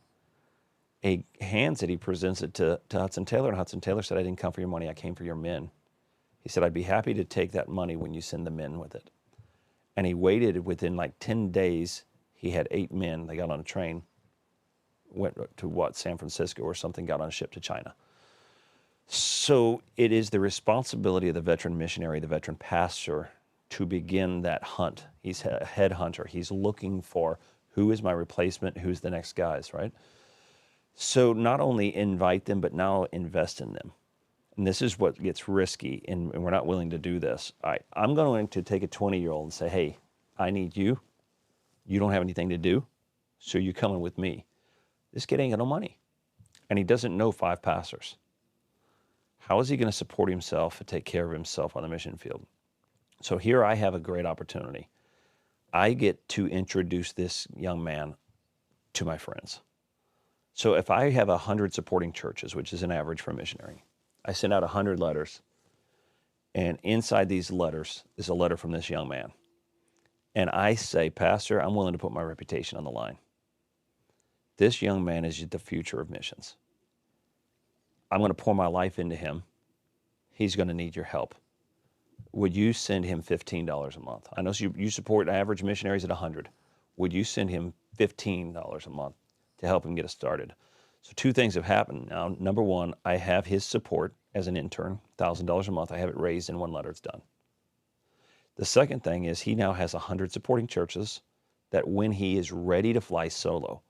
He hands it, he presents it to Hudson Taylor, and Hudson Taylor said, I didn't come for your money, I came for your men. He said, I'd be happy to take that money when you send the men with it. And he waited. Within like 10 days, he had 8 men. They got on a train, went to San Francisco or something, got on a ship to China. So it is the responsibility of the veteran missionary, the veteran pastor, to begin that hunt. He's a head hunter. He's looking for who is my replacement, who's the next guys, right? So not only invite them, but now invest in them. And this is what gets risky, and we're not willing to do this. I'm going to take a 20-year-old and say, hey, I need you. You don't have anything to do, so you're coming with me. This kid ain't got no money, and he doesn't know 5 pastors. How is he going to support himself and take care of himself on the mission field? So here I have a great opportunity. I get to introduce this young man to my friends. So if I have 100 supporting churches, which is an average for a missionary, I send out 100 letters, and inside these letters is a letter from this young man. And I say, Pastor, I'm willing to put my reputation on the line. This young man is the future of missions. I'm going to pour my life into him. He's going to need your help. Would you send him $15 a month? I know you support average missionaries at 100. Would you send him $15 a month to help him get us started? So 2 things have happened now. Number 1, I have his support as an intern, $1,000 a month. I have it raised in 1 letter. It's done. The second thing is he now has 100 supporting churches that when he is ready to fly solo,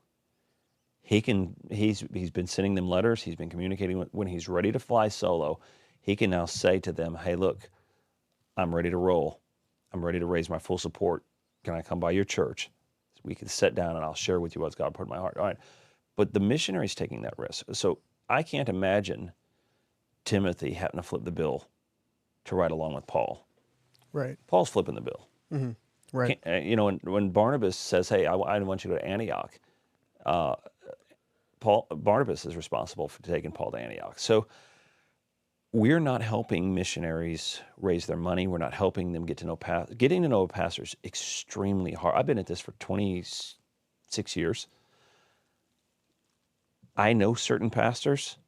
he's been sending them letters. He's been communicating when he's ready to fly solo, he can now say to them, hey, look, I'm ready to roll. I'm ready to raise my full support. Can I come by your church? So we can sit down and I'll share with you what's God put in my heart. All right. But the missionary's taking that risk. So I can't imagine Timothy having to flip the bill to ride along with Paul. Right. Paul's flipping the bill. Mm-hmm. Right. When Barnabas says, hey, I want you to go to Antioch, Barnabas is responsible for taking Paul to Antioch. So we're not helping missionaries raise their money. We're not helping them get to know pastors. Getting to know a pastor is extremely hard. I've been at this for 26 years. I know certain pastors,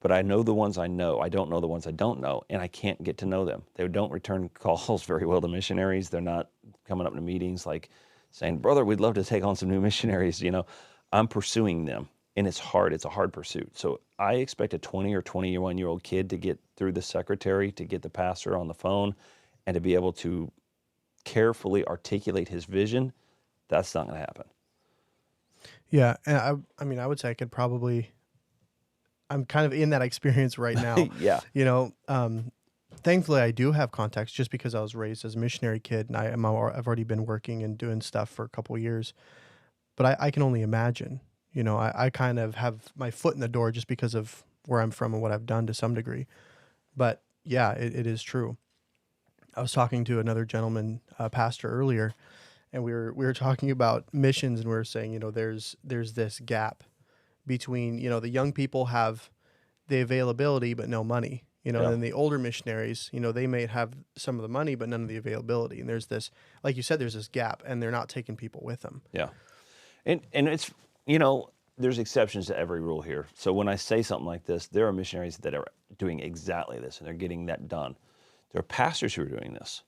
but I know the ones I know. I don't know the ones I don't know, and I can't get to know them. They don't return calls very well to missionaries. They're not coming up to meetings like saying, brother, we'd love to take on some new missionaries. I'm pursuing them, and it's hard. It's a hard pursuit. So I expect a 20 or 21-year-old kid to get through the secretary, to get the pastor on the phone, and to be able to carefully articulate his vision. That's not going to happen. Yeah. And I would say I'm kind of in that experience right now. Yeah. Thankfully I do have contacts just because I was raised as a missionary kid, and I've already been working and doing stuff for a couple of years, but I can only imagine, I kind of have my foot in the door just because of where I'm from and what I've done to some degree. But yeah, it is true. I was talking to another gentleman, pastor earlier, and we were talking about missions, and we were saying, there's this gap between, the young people have the availability but no money, Yeah. and then the older missionaries, they may have some of the money but none of the availability. And there's this, like you said, there's this gap, and they're not taking people with them. Yeah. And it's, there's exceptions to every rule here. So when I say something like this, there are missionaries that are doing exactly this, and they're getting that done. There are pastors who are doing this.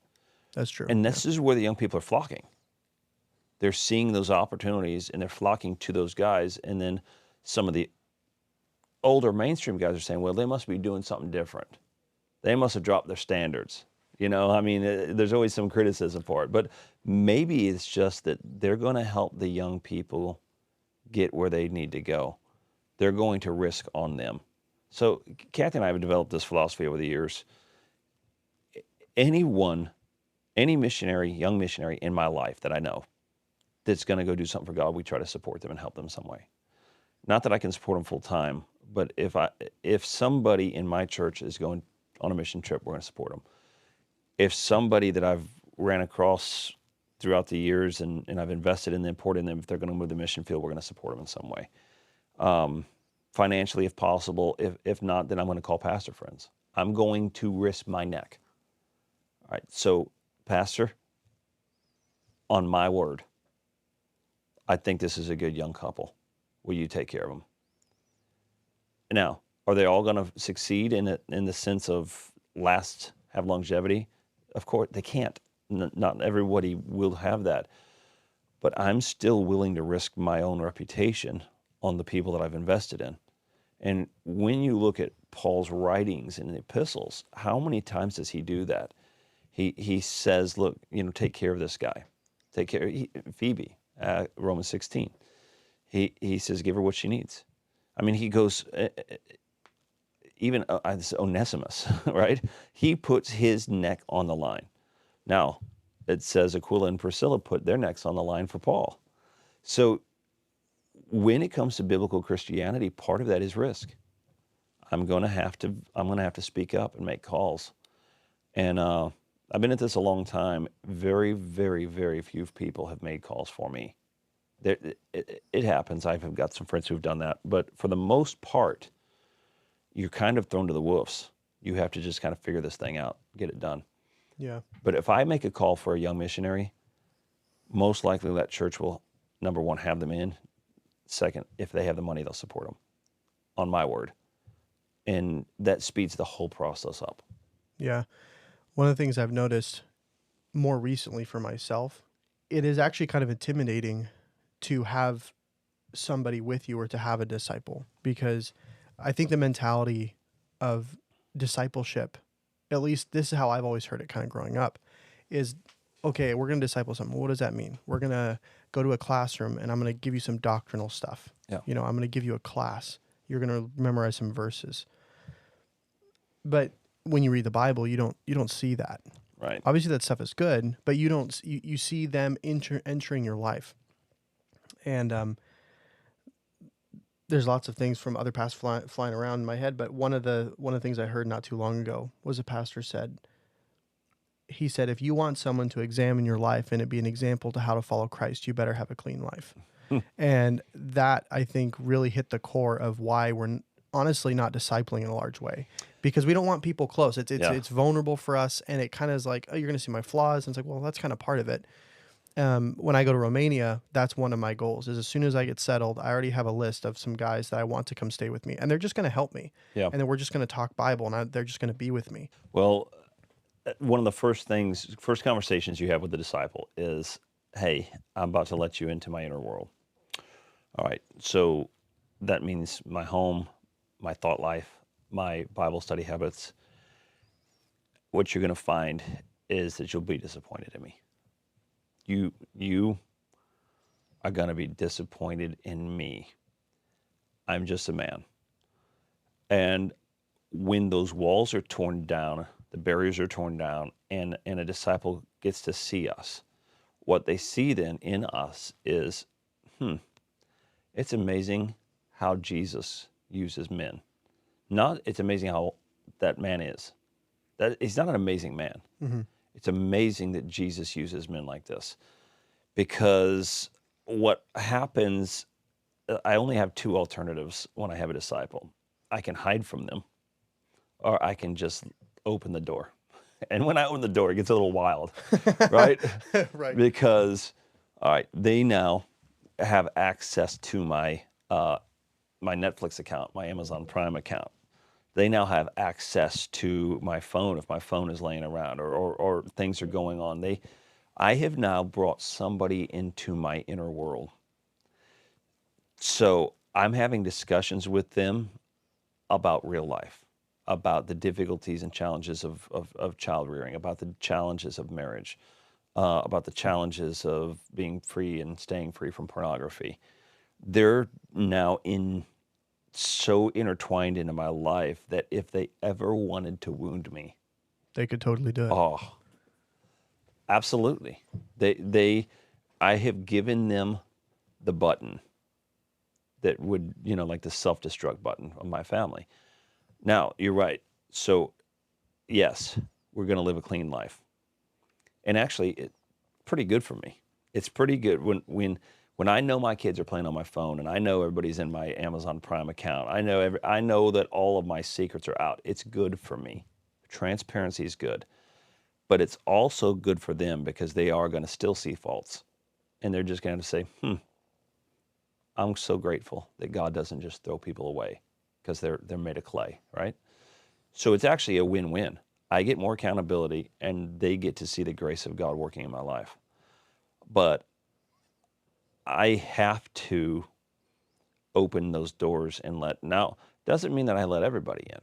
That's true. And this is where the young people are flocking. They're seeing those opportunities, and they're flocking to those guys. And then some of the older mainstream guys are saying, well, they must be doing something different. They must have dropped their standards. There's always some criticism for it. But maybe it's just that they're going to help the young people get where they need to go. They're going to risk on them. So Kathy and I have developed this philosophy over the years. Any missionary, young missionary in my life that I know that's going to go do something for God, we try to support them and help them in some way. Not that I can support them full time, but if somebody in my church is going on a mission trip, we're going to support them. If somebody that I've ran across throughout the years and I've invested in them, poured in them, if they're going to move the mission field, we're going to support them in some way. Financially, if possible. If not, then I'm going to call pastor friends. I'm going to risk my neck. All right, so pastor, on my word, I think this is a good young couple. Will you take care of them? Now, are they all going to succeed in the sense of have longevity? Of course, they can't. Not everybody will have that. But I'm still willing to risk my own reputation on the people that I've invested in. And when you look at Paul's writings in the epistles, how many times does he do that? He says, look, take care of this guy. Take care of Phoebe, Romans 16. He says, give her what she needs. I mean, he goes, even Onesimus, right? He puts his neck on the line. Now, it says Aquila and Priscilla put their necks on the line for Paul. So when it comes to biblical Christianity, part of that is risk. I'm going to have to speak up and make calls. And I've been at this a long time. Very, very, very few people have made calls for me. It happens. I've got some friends who've done that. But for the most part, you're kind of thrown to the wolves. You have to just kind of figure this thing out, get it done. Yeah. But if I make a call for a young missionary, most likely that church will, number one, have them in. Second, if they have the money, they'll support them, on my word. And that speeds the whole process up. Yeah. One of the things I've noticed more recently for myself, it is actually kind of intimidating to have somebody with you or to have a disciple, because I think the mentality of discipleship, at least this is how I've always heard it kind of growing up, is, okay, we're going to disciple someone. What does that mean? We're going to go to a classroom and I'm going to give you some doctrinal stuff. Yeah. I'm going to give you a class. You're going to memorize some verses. But when you read the Bible, you don't see that. Right. Obviously that stuff is good, but you see them entering your life. And there's lots of things from other pastors flying around in my head, but one of the things I heard not too long ago was a pastor said, if you want someone to examine your life and it be an example to how to follow Christ, you better have a clean life. And that, I think, really hit the core of why we're honestly not discipling in a large way, because we don't want people close. It's vulnerable for us, and it kind of is like, oh, you're going to see my flaws. And it's like, well, that's kind of part of it. When I go to Romania, that's one of my goals, is as soon as I get settled, I already have a list of some guys that I want to come stay with me, and they're just going to help me. Yeah. And then we're just going to talk Bible, and they're just going to be with me. Well, one of the first conversations you have with the disciple is, hey, I'm about to let you into my inner world. All right. So that means my home, my thought life, my Bible study habits. What you're going to find is that you'll be disappointed in me. You are going to be disappointed in me. I'm just a man. And when those walls are torn down, the barriers are torn down, and a disciple gets to see us, what they see then in us is, it's amazing how Jesus uses men. It's amazing how that man is. That he's not an amazing man. Mm-hmm. It's amazing that Jesus uses men like this, because what happens, I only have two alternatives when I have a disciple. I can hide from them, or I can just open the door. And when I open the door, it gets a little wild, right? Right. Because, all right, they now have access to my my Netflix account, my Amazon Prime account. They now have access to my phone if my phone is laying around or things are going on. I have now brought somebody into my inner world. So I'm having discussions with them about real life, about the difficulties and challenges of child rearing, about the challenges of marriage, about the challenges of being free and staying free from pornography. They're now so intertwined into my life that if they ever wanted to wound me, they could totally do it. Oh, absolutely. I have given them the button that would, like the self-destruct button of my family. Now, you're right. So, yes, we're going to live a clean life. And actually, it's pretty good for me. It's pretty good when I know my kids are playing on my phone and I know everybody's in my Amazon Prime account. I know that all of my secrets are out. It's good for me. Transparency is good. But it's also good for them because they are going to still see faults. And they're just going to say, I'm so grateful that God doesn't just throw people away because they're made of clay, right? So it's actually a win-win. I get more accountability, and they get to see the grace of God working in my life. But I have to open those doors and now, doesn't mean that I let everybody in.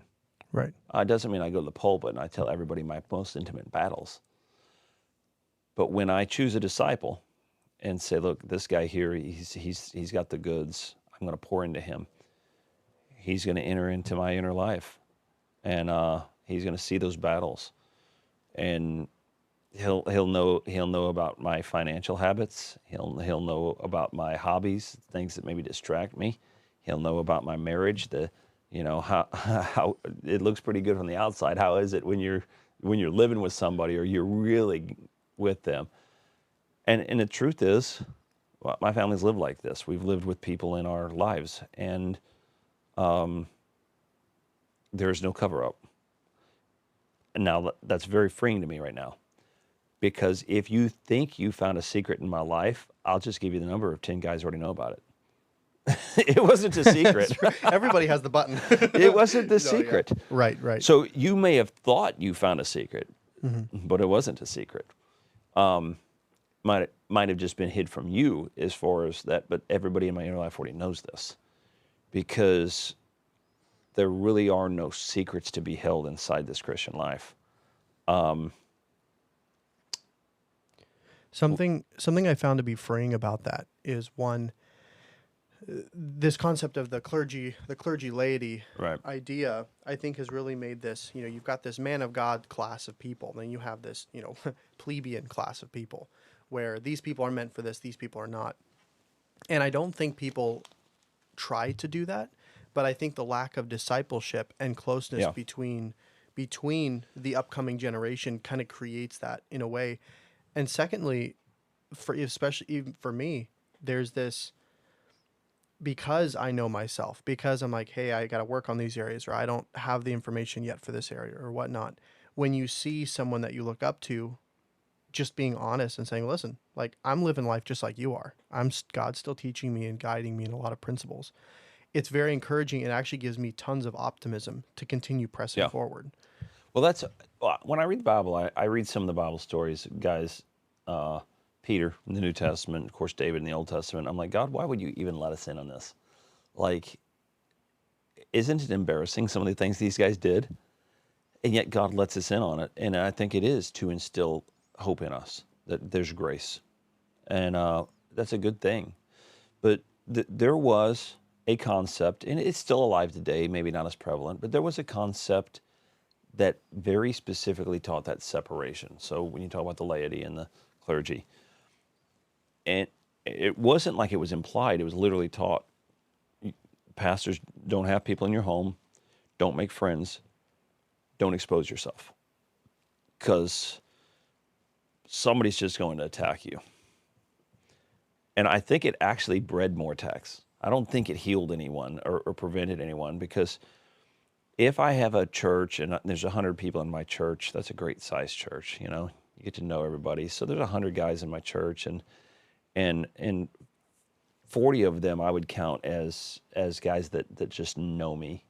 Right. It doesn't mean I go to the pulpit and I tell everybody my most intimate battles. But when I choose a disciple and say, look, this guy here, he's got the goods, I'm going to pour into him. He's going to enter into my inner life, and he's going to see those battles, and he'll know about my financial habits. He'll know about my hobbies, things that maybe distract me. He'll know about my marriage, how it looks pretty good from the outside. How is it when you're living with somebody or you're really with them? And the truth is, well, my family's lived like this. We've lived with people in our lives, and there's no cover-up. And now that's very freeing to me right now, because if you think you found a secret in my life, I'll just give you the number of 10 guys who already know about it. It wasn't a secret. Everybody has the button. It wasn't the No, secret. yeah. Right. So you may have thought you found a secret, but it wasn't a secret. Might have just been hid from you as far as that, but everybody in my inner life already knows this, because there really are no secrets to be held inside this Christian life. Something I found to be freeing about that is, one, this concept of the clergy laity Right. idea, I think, has really made this, you've got this man of God class of people, then you have this, plebeian class of people, where these people are meant for this, these people are not. And I don't think people try to do that, but I think the lack of discipleship and closeness between the upcoming generation kind of creates that in a way. And secondly, especially even for me, there's this, because I know myself, because I'm like, hey, I got to work on these areas, or I don't have the information yet for this area or whatnot. When you see someone that you look up to, just being honest and saying, listen, like, I'm living life just like you are. God's still teaching me and guiding me in a lot of principles. It's very encouraging. It actually gives me tons of optimism to continue pressing forward. Well, when I read the Bible, I read some of the Bible stories, guys, Peter in the New Testament, of course, David in the Old Testament. I'm like, God, why would you even let us in on this? Like, isn't it embarrassing, some of the things these guys did? And yet God lets us in on it. And I think it is to instill hope in us, that there's grace. And that's a good thing. But there was a concept, and it's still alive today, maybe not as prevalent, but there was a concept that very specifically taught that separation. So when you talk about the laity and the clergy, and it wasn't like it was implied, it was literally taught. Pastors, don't have people in your home, don't make friends, don't expose yourself, because somebody's just going to attack you. And I think it actually bred more attacks. I don't think it healed anyone or prevented anyone, because if I have a church and there's 100 people in my church, that's a great sized church, you get to know everybody. So there's 100 guys in my church, and 40 of them I would count as guys that just know me.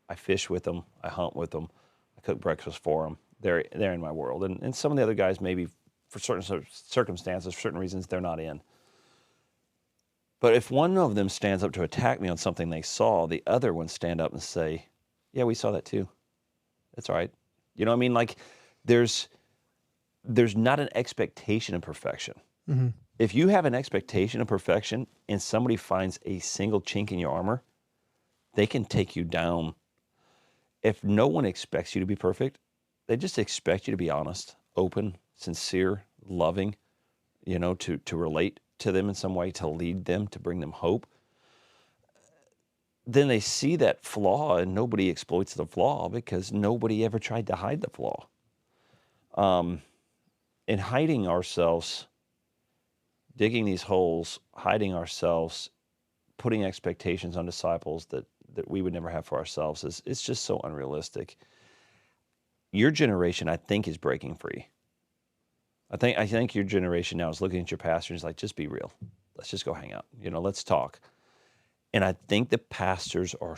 I fish with them, I hunt with them, I cook breakfast for them. They're in my world. And some of the other guys, maybe for certain circumstances, for certain reasons, they're not in. But if one of them stands up to attack me on something they saw, the other ones stand up and say, yeah, we saw that too. That's all right. You know what I mean? Like, there's not an expectation of perfection. Mm-hmm. If you have an expectation of perfection and somebody finds a single chink in your armor, they can take you down. If no one expects you to be perfect, they just expect you to be honest, open, sincere, loving, to relate to them in some way, to lead them, to bring them hope. Then they see that flaw, and nobody exploits the flaw because nobody ever tried to hide the flaw. In hiding ourselves, digging these holes, hiding ourselves, putting expectations on disciples that we would never have for ourselves, it's just so unrealistic. Your generation, I think, is breaking free. I think your generation now is looking at your pastor and is like, just be real. Let's just go hang out. Let's talk. And I think the pastors are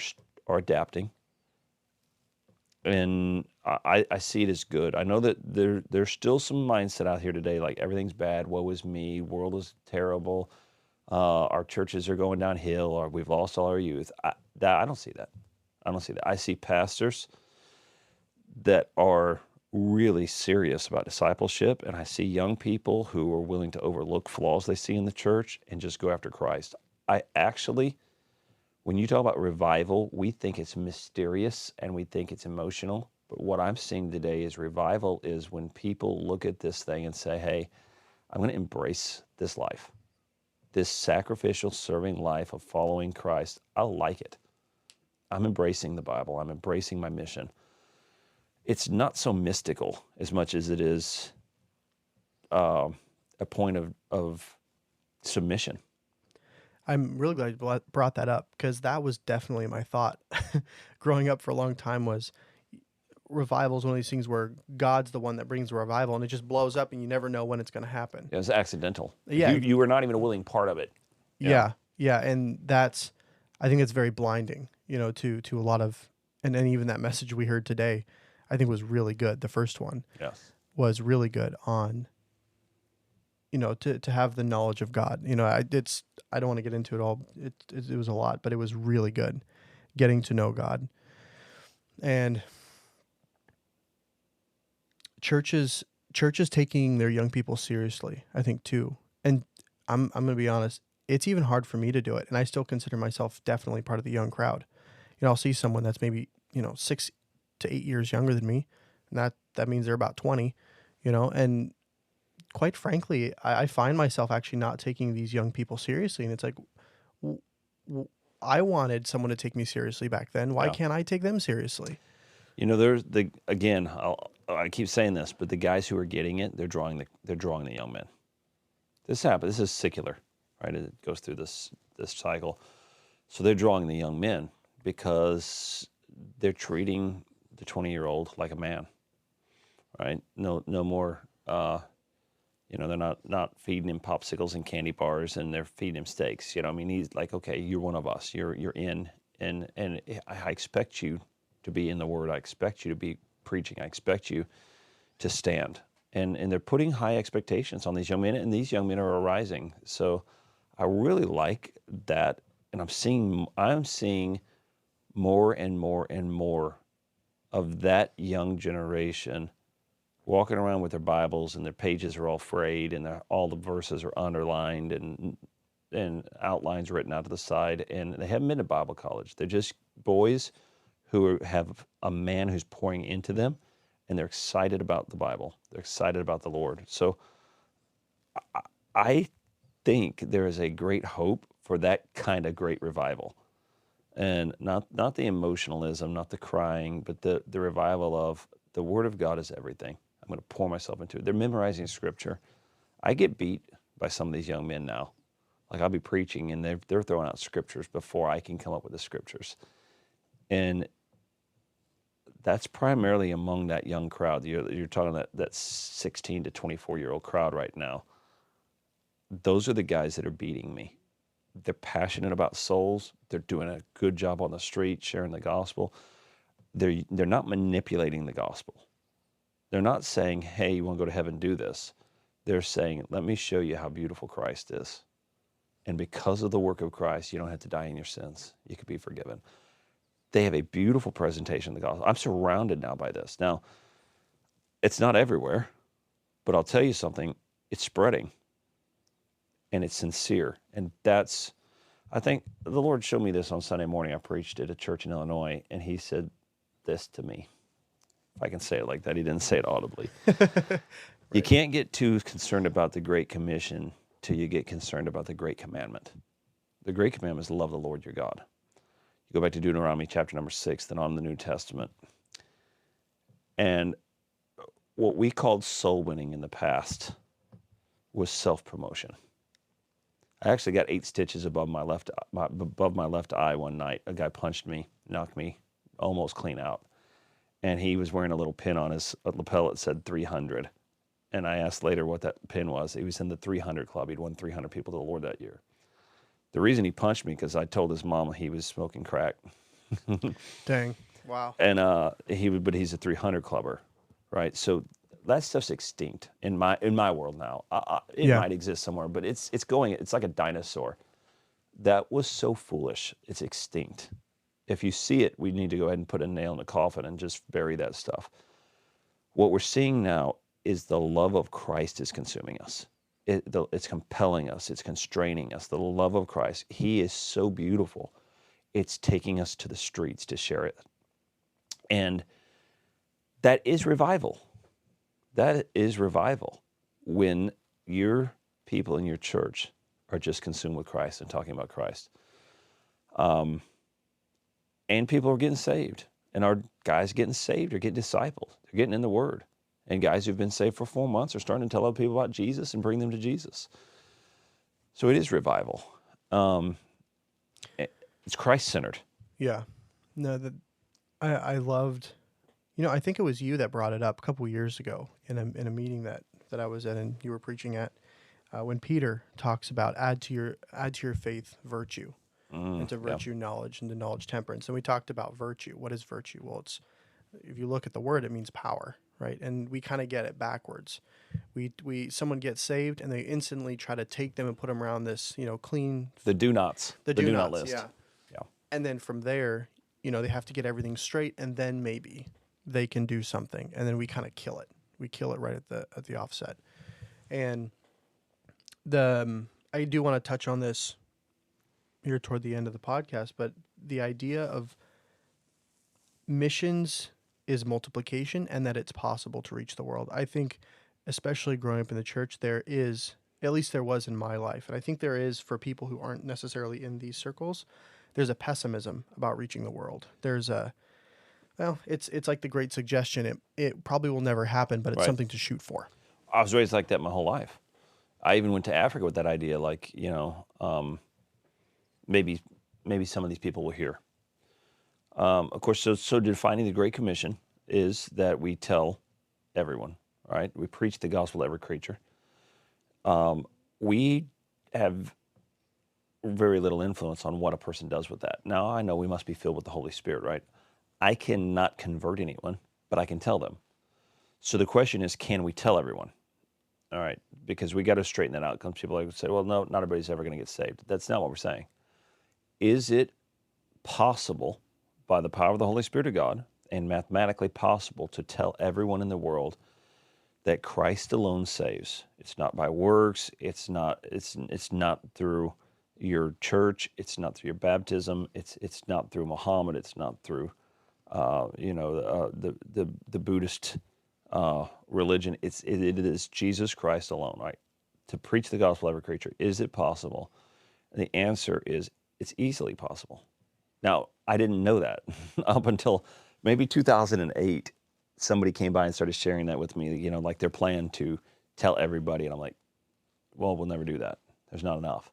adapting. And I see it as good. I know that there's still some mindset out here today, like everything's bad, woe is me, world is terrible, our churches are going downhill, or we've lost all our youth. I don't see that. I don't see that. I see pastors that are really serious about discipleship, and I see young people who are willing to overlook flaws they see in the church and just go after Christ. I actually, when you talk about revival, we think it's mysterious and we think it's emotional. But what I'm seeing today is revival is when people look at this thing and say, hey, I'm going to embrace this life, this sacrificial serving life of following Christ. I like it. I'm embracing the Bible. I'm embracing my mission. It's not so mystical as much as it is a point of submission. I'm really glad you brought that up, because that was definitely my thought growing up for a long time. Was revival is one of these things where God's the one that brings the revival, and it just blows up and you never know when it's going to happen. It was accidental. Yeah. You were not even a willing part of it. Yeah. And I think it's very blinding, to a lot of, and then even that message we heard today, I think was really good. The first one was really good on, to have the knowledge of God. I don't want to get into it all. It was a lot, but it was really good getting to know God. And churches taking their young people seriously, I think, too. And I'm going to be honest, it's even hard for me to do it. And I still consider myself definitely part of the young crowd. I'll see someone that's maybe, 6 to 8 years younger than me, and that means they're about 20, and quite frankly, I find myself actually not taking these young people seriously. And it's like, I wanted someone to take me seriously back then. Why can't I take them seriously? There's I keep saying this, but the guys who are getting it, they're drawing the young men. This happens. This is secular, right? It goes through this cycle. So they're drawing the young men because they're treating the 20-year-old like a man, right? No more. They're not feeding him popsicles and candy bars, and they're feeding him steaks. He's like, okay, you're one of us. You're in, and I expect you to be in the Word. I expect you to be preaching. I expect you to stand. And they're putting high expectations on these young men, and these young men are arising. So I really like that, and I'm seeing more and more and more of that young generation walking around with their Bibles, and their pages are all frayed, and all the verses are underlined and outlines written out to the side, and they haven't been to Bible college. They're just boys who have a man who's pouring into them, and they're excited about the Bible. They're excited about the Lord. So I think there is a great hope for that kind of great revival. And not the emotionalism, not the crying, but the revival of the Word of God is everything. I'm going to pour myself into it. They're memorizing Scripture. I get beat by some of these young men now. Like, I'll be preaching, and they're throwing out Scriptures before I can come up with the Scriptures. And that's primarily among that young crowd. You're talking that 16 to 24-year-old crowd right now. Those are the guys that are beating me. They're passionate about souls. They're doing a good job on the street, sharing the gospel. They're not manipulating the gospel. They're not saying, hey, you want to go to heaven, do this. They're saying, let me show you how beautiful Christ is. And because of the work of Christ, you don't have to die in your sins. You can be forgiven. They have a beautiful presentation of the gospel. I'm surrounded now by this. Now, it's not everywhere, but I'll tell you something, it's spreading. And it's sincere. And I think the Lord showed me this on Sunday morning. I preached at a church in Illinois, and he said this to me. If I can say it like that, he didn't say it audibly. Right. You can't get too concerned about the Great Commission till you get concerned about the Great Commandment. The Great Commandment is to love the Lord your God. You go back to Deuteronomy chapter number 6, then on the New Testament. And what we called soul winning in the past was self-promotion. I actually got 8 stitches above my left eye one night. A guy punched me, knocked me almost clean out. And he was wearing a little pin on his lapel that said 300. And I asked later what that pin was. He was in the 300 club. He'd won 300 people to the Lord that year. The reason he punched me because I told his mama he was smoking crack. Dang. Wow. And but he's a 300 clubber, right? So that stuff's extinct in my world now. It Yeah. might exist somewhere, but it's going. It's like a dinosaur. That was so foolish. It's extinct. If you see it, we need to go ahead and put a nail in the coffin and just bury that stuff. What we're seeing now is the love of Christ is consuming us. It's compelling us. It's constraining us. The love of Christ. He is so beautiful. It's taking us to the streets to share it. And that is revival. That is revival when your people in your church are just consumed with Christ and talking about Christ. And people are getting saved. And our guys getting saved are getting discipled. They're getting in the Word. And guys who've been saved for 4 months are starting to tell other people about Jesus and bring them to Jesus. So it is revival. It's Christ-centered. Yeah. No, I loved, I think it was you that brought it up a couple years ago in a meeting that I was at and you were preaching at, when Peter talks about add to your faith virtue, and to virtue knowledge, and to knowledge temperance. And we talked about virtue. What is virtue? Well, it's, if you look at the word, it means power, right? And we kind of get it backwards. Someone gets saved and they instantly try to take them and put them around this, clean. The do-nots. The do-not list. Yeah. And then from there, they have to get everything straight, and then maybe they can do something. And then we kind of kill it. We kill it right at the offset. And I do want to touch on this here toward the end of the podcast, but the idea of missions is multiplication, and that it's possible to reach the world. I think, especially growing up in the church, there is, at least there was in my life, and I think there is for people who aren't necessarily in these circles, there's a pessimism about reaching the world. There's it's like the Great Suggestion. It probably will never happen, but it's something to shoot for. I was raised like that my whole life. I even went to Africa with that idea, like, maybe some of these people will hear. Of course, so defining the Great Commission is that we tell everyone, right? We preach the gospel to every creature. We have very little influence on what a person does with that. Now, I know we must be filled with the Holy Spirit, right? I cannot convert anyone, but I can tell them. So the question is, can we tell everyone? All right, because we got to straighten that out. Because people like say, well, no, not everybody's ever going to get saved. That's not what we're saying. Is it possible, by the power of the Holy Spirit of God, and mathematically possible, to tell everyone in the world that Christ alone saves? It's not by works. It's not through your church. It's not through your baptism. It's not through Muhammad. It's not through the Buddhist religion. It is Jesus Christ alone, right? To preach the gospel to every creature. Is it possible? And the answer is, it's easily possible. Now, I didn't know that up until maybe 2008. Somebody came by and started sharing that with me, like their plan to tell everybody. And I'm like, well, we'll never do that. There's not enough.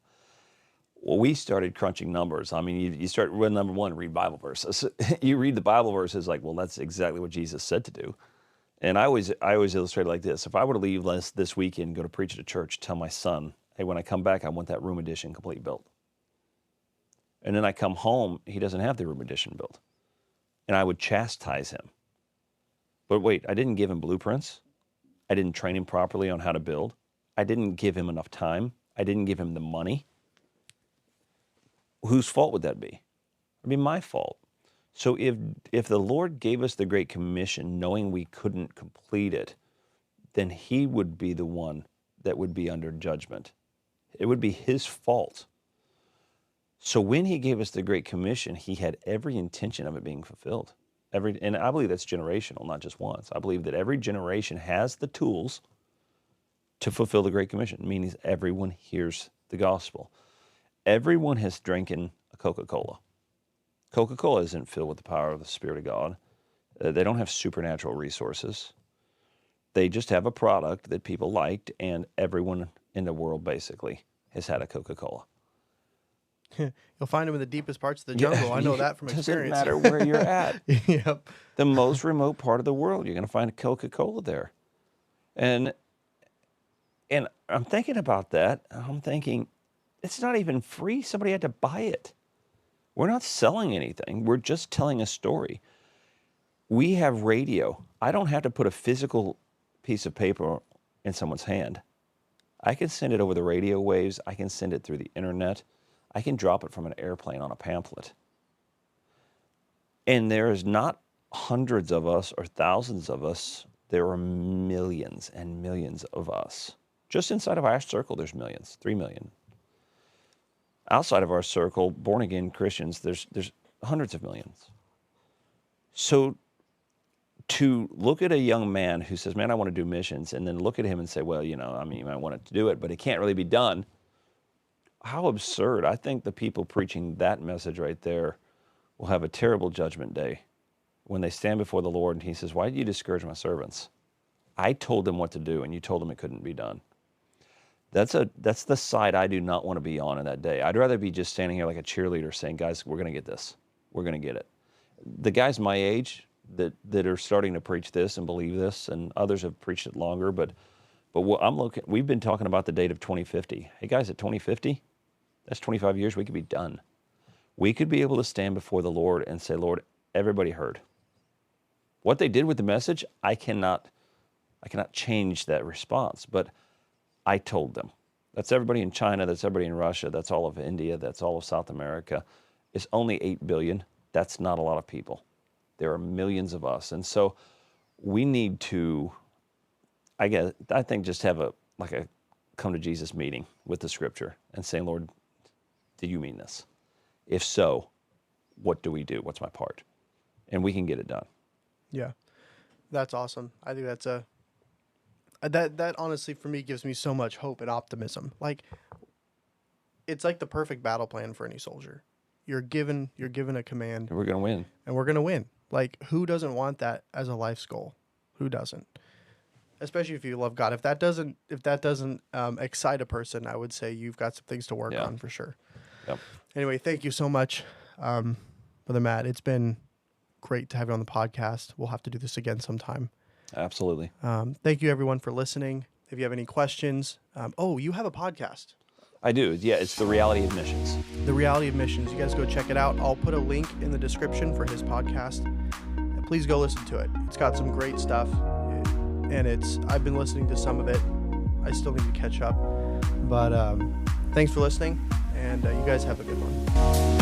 Well, we started crunching numbers. I mean, you start with number one, read Bible verses. You read the Bible verses like, well, that's exactly what Jesus said to do. And I always illustrate it like this. If I were to leave this weekend and go to preach at a church, tell my son, hey, when I come back, I want that room addition complete built. And then I come home, he doesn't have the room addition built. And I would chastise him. But wait, I didn't give him blueprints. I didn't train him properly on how to build. I didn't give him enough time. I didn't give him the money. Whose fault would that be? It'd be my fault. So if the Lord gave us the Great Commission knowing we couldn't complete it, then he would be the one that would be under judgment. It would be his fault. So when he gave us the Great Commission, he had every intention of it being fulfilled. And I believe that's generational, not just once. I believe that every generation has the tools to fulfill the Great Commission, meaning everyone hears the gospel. Everyone has drinking a Coca-Cola. Coca-Cola isn't filled with the power of the Spirit of God. They don't have supernatural resources. They just have a product that people liked, and everyone in the world basically has had a Coca-Cola. You'll find them in the deepest parts of the jungle. I know that from experience. Doesn't matter where you're at. Yep. The most remote part of the world, you're going to find a Coca-Cola there. And I'm thinking about that. I'm thinking, It's not even free. Somebody had to buy it. We're not selling anything. We're just telling a story. We have radio. I don't have to put a physical piece of paper in someone's hand. I can send it over the radio waves. I can send it through the internet. I can drop it from an airplane on a pamphlet. And there is not hundreds of us or thousands of us. There are millions and millions of us. Just inside of our circle, there's millions, 3 million. Outside of our circle, born-again Christians, there's hundreds of millions. So to look at a young man who says, man, I want to do missions, and then look at him and say, well, I wanted to do it, but it can't really be done. How absurd. I think the people preaching that message right there will have a terrible judgment day when they stand before the Lord and he says, why did you discourage my servants? I told them what to do, and you told them it couldn't be done. That's the side I do not want to be on in that day. I'd rather be just standing here like a cheerleader saying, guys, we're going to get this. We're going to get it. The guys my age that are starting to preach this and believe this, and others have preached it longer, but what we've been talking about the date of 2050. Hey guys, at 2050, that's 25 years, we could be done. We could be able to stand before the Lord and say, Lord, everybody heard. What they did with the message, I cannot change that response, but I told them. That's everybody in China, that's everybody in Russia, that's all of India, that's all of South America. It's only 8 billion. That's not a lot of people. There are millions of us. And so we need to, I think just have a come to Jesus meeting with the scripture and saying, Lord, do you mean this? If so, what do we do? What's my part? And we can get it done. Yeah, that's awesome. I think that's that honestly for me gives me so much hope and optimism. Like, it's like the perfect battle plan for any soldier. You're given a command, And we're going to win. and we're gonna win. Like, who doesn't want that as a life's goal? Who doesn't? Especially if you love God. If that doesn't excite a person, I would say you've got some things to work on for sure. Yep. Anyway, thank you so much, Brother Matt. It's been great to have you on the podcast. We'll have to do this again sometime. Absolutely. Thank you, everyone, for listening. If you have any questions, you have a podcast. I do. Yeah, it's The Reality of Missions. The Reality of Missions. You guys go check it out. I'll put a link in the description for his podcast. And please go listen to it. It's got some great stuff. And I've been listening to some of it. I still need to catch up. But thanks for listening. And you guys have a good one.